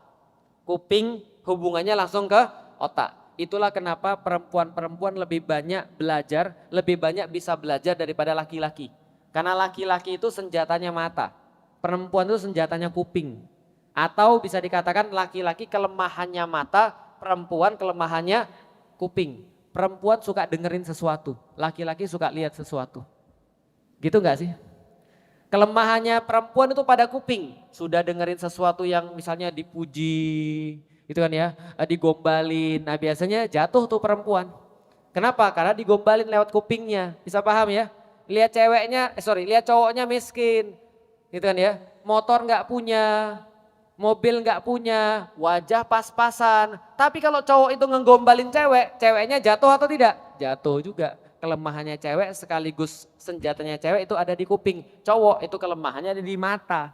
Kuping hubungannya langsung ke otak. Itulah kenapa perempuan-perempuan lebih banyak belajar, lebih banyak bisa belajar daripada laki-laki. Karena laki-laki itu senjatanya mata, perempuan itu senjatanya kuping. Atau bisa dikatakan laki-laki kelemahannya mata, perempuan kelemahannya kuping. Perempuan suka dengerin sesuatu, laki-laki suka lihat sesuatu. Gitu gak sih? Kelemahannya perempuan itu pada kuping. Sudah dengerin sesuatu yang misalnya dipuji, gitu kan ya, digombalin. Nah biasanya jatuh tuh perempuan. Kenapa? Karena digombalin lewat kupingnya. Bisa paham ya? Lihat lihat cowoknya miskin, gitu kan ya. Motor nggak punya, mobil nggak punya, wajah pas-pasan. Tapi kalau cowok itu ngegombalin cewek, ceweknya jatuh atau tidak? Jatuh juga. Kelemahannya cewek sekaligus senjatanya cewek itu ada di kuping. Cowok itu kelemahannya ada di mata.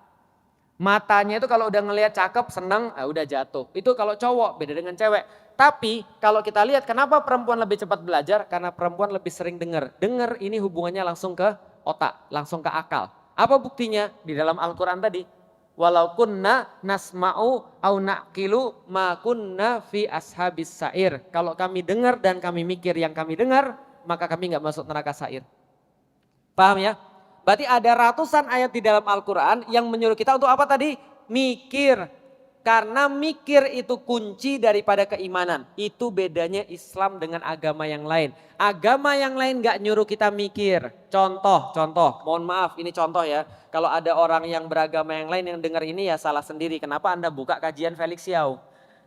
Matanya itu kalau udah ngelihat cakep, seneng, udah jatuh. Itu kalau cowok, beda dengan cewek. Tapi kalau kita lihat kenapa perempuan lebih cepat belajar? Karena perempuan lebih sering dengar. Dengar ini hubungannya langsung ke otak, langsung ke akal. Apa buktinya? Di dalam Al-Quran tadi. Walau kunna nasma'u au na'kilu ma kunna fi ashabis sa'ir. Kalau kami dengar dan kami mikir yang kami dengar, maka kami nggak masuk neraka sa'ir. Paham ya? Berarti ada ratusan ayat di dalam Al-Quran yang menyuruh kita untuk apa tadi? Mikir. Karena mikir itu kunci daripada keimanan. Itu bedanya Islam dengan agama yang lain. Agama yang lain gak nyuruh kita mikir. Contoh, mohon maaf ini contoh ya. Kalau ada orang yang beragama yang lain yang dengar ini ya salah sendiri. Kenapa Anda buka kajian Felix Yao?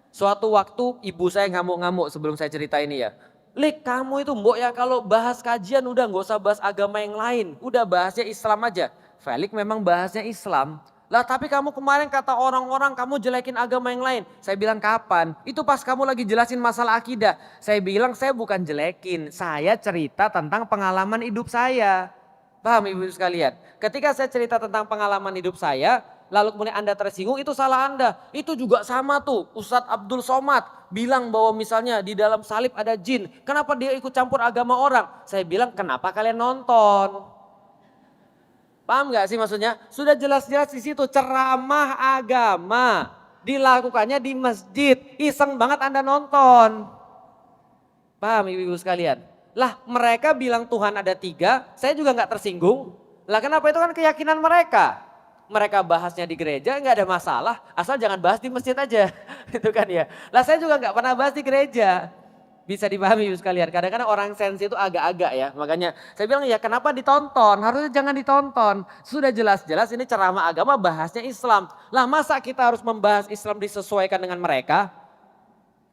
Suatu waktu ibu saya ngamuk-ngamuk sebelum saya cerita ini ya. Lik, kamu itu mbok ya kalau bahas kajian udah gak usah bahas agama yang lain. Udah bahasnya Islam aja. Felix memang bahasnya Islam. Lah tapi kamu kemarin kata orang-orang kamu jelekin agama yang lain. Saya bilang kapan? Itu pas kamu lagi jelasin masalah akidah. Saya bilang saya bukan jelekin. Saya cerita tentang pengalaman hidup saya. Paham ibu sekalian? Ketika saya cerita tentang pengalaman hidup saya. Lalu kemudian Anda tersinggung, itu salah Anda. Itu juga sama tuh Ustadz Abdul Somad bilang bahwa misalnya di dalam salib ada jin. Kenapa dia ikut campur agama orang? Saya bilang kenapa kalian nonton? Paham gak sih maksudnya? Sudah jelas-jelas di situ ceramah agama. Dilakukannya di masjid. Iseng banget Anda nonton. Paham ibu-ibu sekalian? Lah mereka bilang Tuhan ada 3, saya juga gak tersinggung. Lah kenapa itu kan keyakinan mereka? Mereka bahasnya di gereja nggak ada masalah, asal jangan bahas di masjid aja, itu kan ya. Lah saya juga nggak pernah bahas di gereja, bisa dipahami ibu sekalian. Kadang-kadang orang sensi itu agak-agak ya, makanya saya bilang ya kenapa ditonton, harusnya jangan ditonton. Sudah jelas-jelas ini ceramah agama bahasnya Islam. Lah masa kita harus membahas Islam disesuaikan dengan mereka?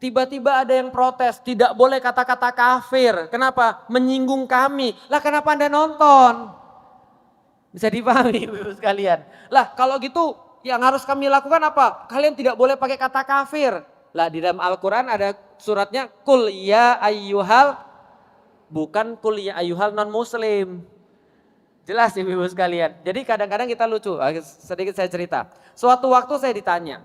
Tiba-tiba ada yang protes, tidak boleh kata-kata kafir. Kenapa? Menyinggung kami. Lah kenapa Anda nonton? Bisa dipahami ibu sekalian. Lah kalau gitu yang harus kami lakukan apa? Kalian tidak boleh pakai kata kafir. Lah di dalam Al-Quran ada suratnya kul ya ayyuhal, bukan kul ya ayyuhal non muslim. Jelas ibu sekalian. Jadi kadang-kadang kita lucu, sedikit saya cerita. Suatu waktu saya ditanya,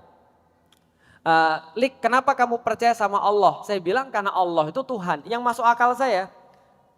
Lik kenapa kamu percaya sama Allah? Saya bilang karena Allah itu Tuhan. Yang masuk akal saya.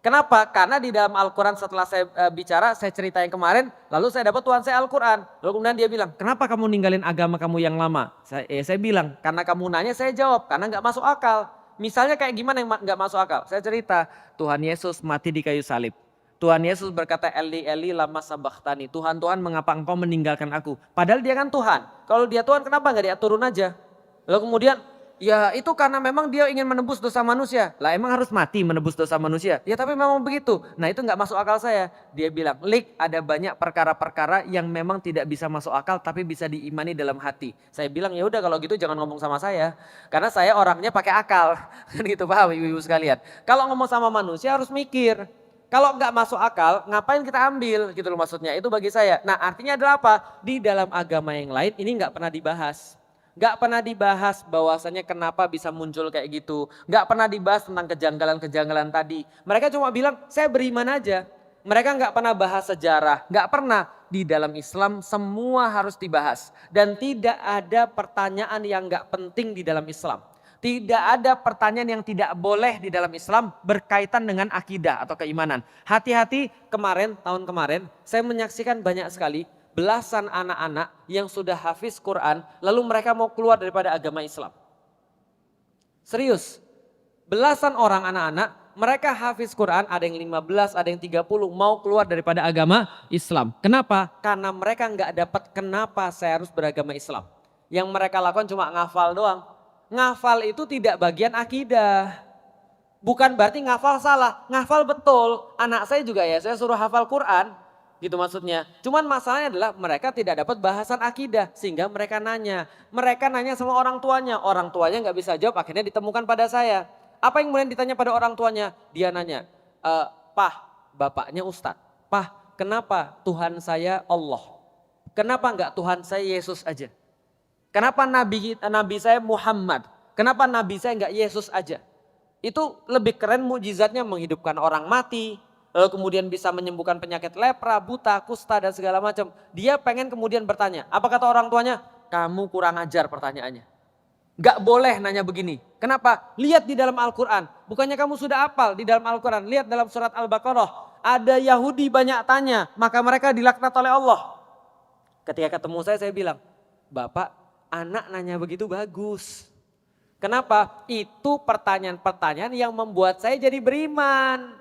Kenapa? Karena di dalam Al-Quran setelah saya bicara, saya cerita yang kemarin, lalu saya dapat Tuhan saya Al-Quran. Lalu kemudian dia bilang, kenapa kamu ninggalin agama kamu yang lama? Saya bilang, karena kamu nanya saya jawab, karena gak masuk akal. Misalnya kayak gimana yang gak masuk akal? Saya cerita, Tuhan Yesus mati di kayu salib. Tuhan Yesus berkata, Eli Eli lama sabachthani. Tuhan Tuhan mengapa engkau meninggalkan aku? Padahal dia kan Tuhan. Kalau dia Tuhan kenapa gak dia turun aja? Lalu kemudian, ya itu karena memang dia ingin menebus dosa manusia. Lah emang harus mati menebus dosa manusia? Ya tapi memang begitu. Nah itu gak masuk akal saya. Dia bilang, Lik ada banyak perkara-perkara yang memang tidak bisa masuk akal tapi bisa diimani dalam hati. Saya bilang ya udah kalau gitu jangan ngomong sama saya. Karena saya orangnya pakai akal. Kan gitu paham ibu-ibu sekalian. Kalau ngomong sama manusia harus mikir. Kalau nggak masuk akal, ngapain kita ambil gitu loh maksudnya. Itu bagi saya. Nah artinya adalah apa? Di dalam agama yang lain ini nggak pernah dibahas. Nggak pernah dibahas bahwasannya kenapa bisa muncul kayak gitu. Nggak pernah dibahas tentang kejanggalan-kejanggalan tadi. Mereka cuma bilang saya beriman aja. Mereka nggak pernah bahas sejarah. Nggak pernah. Di dalam Islam semua harus dibahas. Dan tidak ada pertanyaan yang nggak penting di dalam Islam. Tidak ada pertanyaan yang tidak boleh di dalam Islam berkaitan dengan akidah atau keimanan. Hati-hati tahun kemarin saya menyaksikan banyak sekali belasan anak-anak yang sudah hafiz Quran lalu mereka mau keluar daripada agama Islam. Serius, belasan orang anak-anak mereka hafiz Quran ada yang 15, ada yang 30 mau keluar daripada agama Islam. Kenapa? Karena mereka nggak dapat kenapa saya harus beragama Islam. Yang mereka lakukan cuma ngafal doang. Ngafal itu tidak bagian akidah. Bukan berarti ngafal salah, ngafal betul. Anak saya juga ya, saya suruh hafal Quran. Gitu maksudnya. Cuman masalahnya adalah mereka tidak dapat bahasan akidah. Sehingga mereka nanya. Mereka nanya sama orang tuanya. Orang tuanya nggak bisa jawab, akhirnya ditemukan pada saya. Apa yang kemudian ditanya pada orang tuanya? Dia nanya, Pah, bapaknya Ustadz. Pah, kenapa Tuhan saya Allah? Kenapa nggak Tuhan saya Yesus aja? Kenapa nabi saya Muhammad? Kenapa nabi saya enggak Yesus aja? Itu lebih keren mukjizatnya menghidupkan orang mati, lalu kemudian bisa menyembuhkan penyakit lepra, buta, kusta dan segala macam. Dia pengen kemudian bertanya, apa kata orang tuanya? Kamu kurang ajar pertanyaannya. Enggak boleh nanya begini. Kenapa? Lihat di dalam Al-Quran. Bukannya kamu sudah hafal di dalam Al-Quran. Lihat dalam surat Al-Baqarah. Ada Yahudi banyak tanya, maka mereka dilaknat oleh Allah. Ketika ketemu saya bilang, Bapak, anak nanya begitu bagus. Kenapa? Itu pertanyaan-pertanyaan yang membuat saya jadi beriman.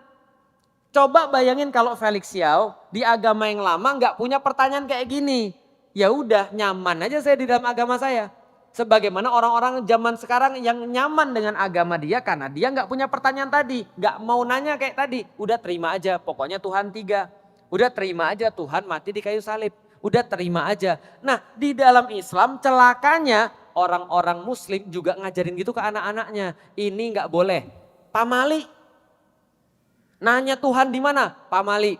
Coba bayangin kalau Felix Xiao di agama yang lama nggak punya pertanyaan kayak gini. Ya udah nyaman aja saya di dalam agama saya. Sebagaimana orang-orang zaman sekarang yang nyaman dengan agama dia karena dia nggak punya pertanyaan tadi. Nggak mau nanya kayak tadi. Udah terima aja pokoknya Tuhan 3. Udah terima aja Tuhan mati di kayu salib. Udah terima aja. Nah di dalam Islam celakanya orang-orang muslim juga ngajarin gitu ke anak-anaknya. Ini nggak boleh. Pamali. Nanya Tuhan di mana? Pamali.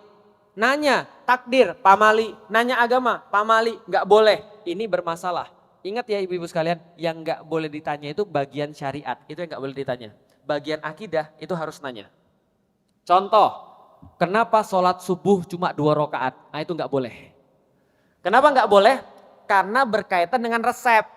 Nanya takdir, pamali. Nanya agama, pamali. Nggak boleh. Ini bermasalah. Ingat ya ibu-ibu sekalian, yang nggak boleh ditanya itu bagian syariat. Itu yang nggak boleh ditanya. Bagian akidah itu harus nanya. Contoh, kenapa sholat subuh cuma 2 rakaat? Nah itu nggak boleh. Kenapa nggak boleh? Karena berkaitan dengan resep.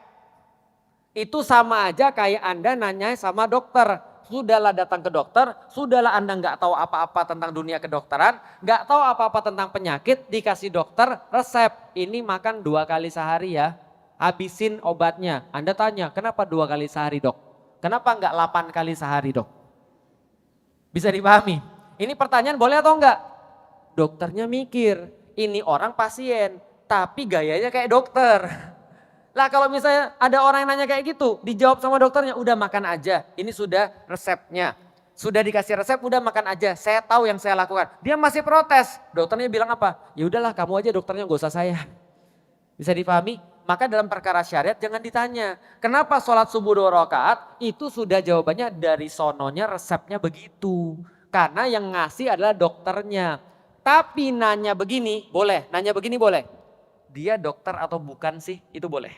Itu sama aja kayak Anda nanya sama dokter. Sudahlah datang ke dokter, sudahlah Anda nggak tahu apa-apa tentang dunia kedokteran, nggak tahu apa-apa tentang penyakit, dikasih dokter resep. Ini makan 2 kali sehari ya, habisin obatnya. Anda tanya, kenapa 2 kali sehari dok? Kenapa nggak 8 kali sehari dok? Bisa dipahami? Ini pertanyaan boleh atau enggak? Dokternya mikir, ini orang pasien. Tapi gayanya kayak dokter. Lah kalau misalnya ada orang yang nanya kayak gitu, dijawab sama dokternya, udah makan aja. Ini sudah resepnya. Sudah dikasih resep, udah makan aja. Saya tahu yang saya lakukan. Dia masih protes. Dokternya bilang apa? Ya udahlah kamu aja dokternya, gak usah saya. Bisa dipahami? Maka dalam perkara syariat jangan ditanya. Kenapa sholat subuh 2 rakaat? Itu sudah jawabannya dari sononya resepnya begitu. Karena yang ngasih adalah dokternya. Tapi nanya begini boleh, nanya begini boleh. Dia dokter atau bukan sih? Itu boleh.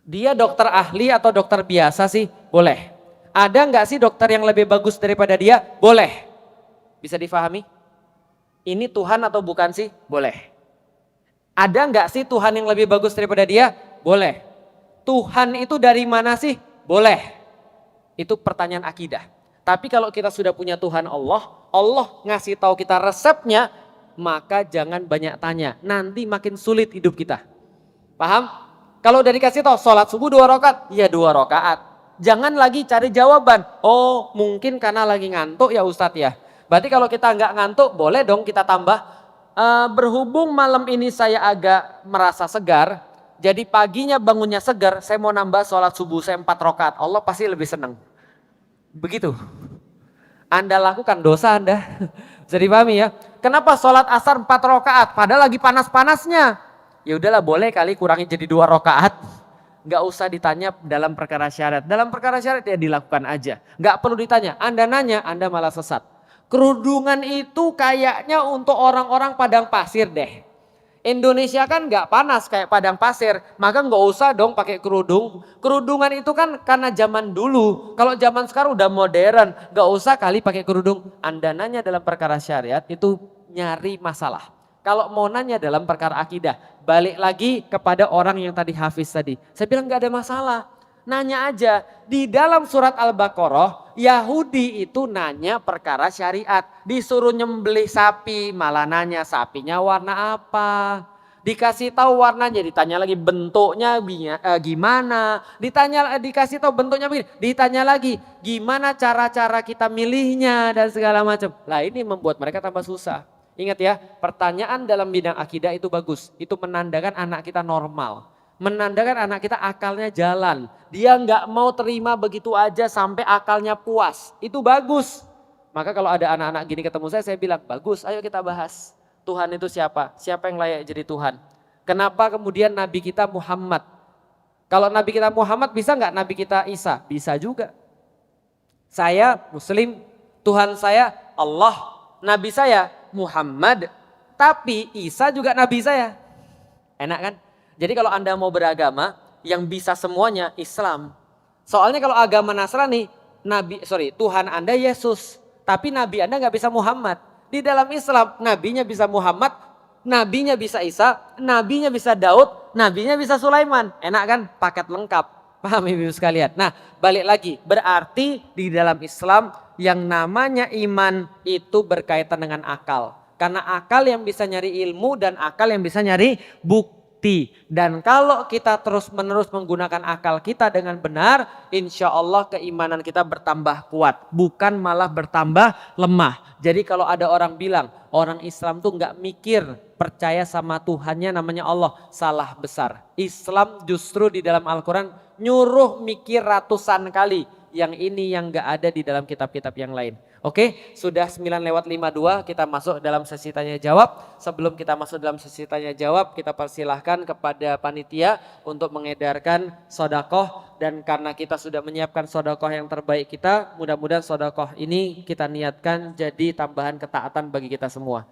Dia dokter ahli atau dokter biasa sih? Boleh. Ada nggak sih dokter yang lebih bagus daripada dia? Boleh. Bisa difahami? Ini Tuhan atau bukan sih? Boleh. Ada nggak sih Tuhan yang lebih bagus daripada dia? Boleh. Tuhan itu dari mana sih? Boleh. Itu pertanyaan akidah. Tapi kalau kita sudah punya Tuhan Allah, Allah ngasih tahu kita resepnya, maka jangan banyak tanya. Nanti makin sulit hidup kita. Paham? Kalau udah dikasih tahu sholat subuh 2 rakaat, ya 2 rakaat. Jangan lagi cari jawaban. Oh mungkin karena lagi ngantuk ya Ustadz ya. Berarti kalau kita nggak ngantuk boleh dong kita tambah. Berhubung malam ini saya agak merasa segar. Jadi paginya bangunnya segar, saya mau nambah sholat subuh saya 4 rakaat. Allah pasti lebih senang. Begitu. Anda lakukan dosa Anda. Bisa dipahami ya. Kenapa sholat asar 4 rakaat padahal lagi panas-panasnya? Ya udahlah boleh kali kurangi jadi 2 rakaat. Gak usah ditanya dalam perkara syariat. Dalam perkara syariat ya dilakukan aja. Gak perlu ditanya. Anda nanya, Anda malah sesat. Kerudungan itu kayaknya untuk orang-orang padang pasir deh. Indonesia kan nggak panas kayak padang pasir, maka nggak usah dong pakai kerudung. Kerudungan itu kan karena zaman dulu. Kalau zaman sekarang udah modern, nggak usah kali pakai kerudung. Anda nanya dalam perkara syariat itu nyari masalah. Kalau mau nanya dalam perkara akidah, balik lagi kepada orang yang tadi hafiz tadi. Saya bilang nggak ada masalah. Nanya aja, di dalam surat Al-Baqarah, Yahudi itu nanya perkara syariat. Disuruh nyembelih sapi, malah nanya sapinya warna apa. Dikasih tahu warnanya, ditanya lagi bentuknya gimana. Dikasih tahu bentuknya begini, ditanya lagi gimana cara-cara kita milihnya dan segala macam. Lah ini membuat mereka tambah susah. Ingat ya, pertanyaan dalam bidang akidah itu bagus. Itu menandakan anak kita normal. Menandakan anak kita akalnya jalan. Dia nggak mau terima begitu aja sampai akalnya puas. Itu bagus. Maka kalau ada anak-anak gini ketemu saya bilang bagus, ayo kita bahas. Tuhan itu siapa? Siapa yang layak jadi Tuhan? Kenapa kemudian Nabi kita Muhammad? Kalau Nabi kita Muhammad bisa nggak Nabi kita Isa? Bisa juga. Saya Muslim, Tuhan saya Allah, Nabi saya Muhammad. Tapi Isa juga Nabi saya. Enak kan? Jadi kalau Anda mau beragama, yang bisa semuanya Islam. Soalnya kalau agama Nasrani, Tuhan Anda Yesus. Tapi Nabi Anda nggak bisa Muhammad. Di dalam Islam, Nabinya bisa Muhammad, Nabinya bisa Isa, Nabinya bisa Daud, Nabinya bisa Sulaiman. Enak kan? Paket lengkap. Paham ibu sekalian? Nah balik lagi, berarti di dalam Islam yang namanya iman itu berkaitan dengan akal. Karena akal yang bisa nyari ilmu dan akal yang bisa nyari bukti. Dan kalau kita terus-menerus menggunakan akal kita dengan benar, insya Allah keimanan kita bertambah kuat, bukan malah bertambah lemah. Jadi kalau ada orang bilang orang Islam tuh nggak mikir percaya sama Tuhannya namanya Allah, salah besar. Islam justru di dalam Al-Quran nyuruh mikir ratusan kali. Yang ini yang nggak ada di dalam kitab-kitab yang lain. Oke, sudah 9:52 kita masuk dalam sesi tanya jawab. Sebelum kita masuk dalam sesi tanya jawab, kita persilahkan kepada panitia untuk mengedarkan sodakoh. Dan karena kita sudah menyiapkan sodakoh yang terbaik kita, mudah-mudahan sodakoh ini kita niatkan jadi tambahan ketaatan bagi kita semua.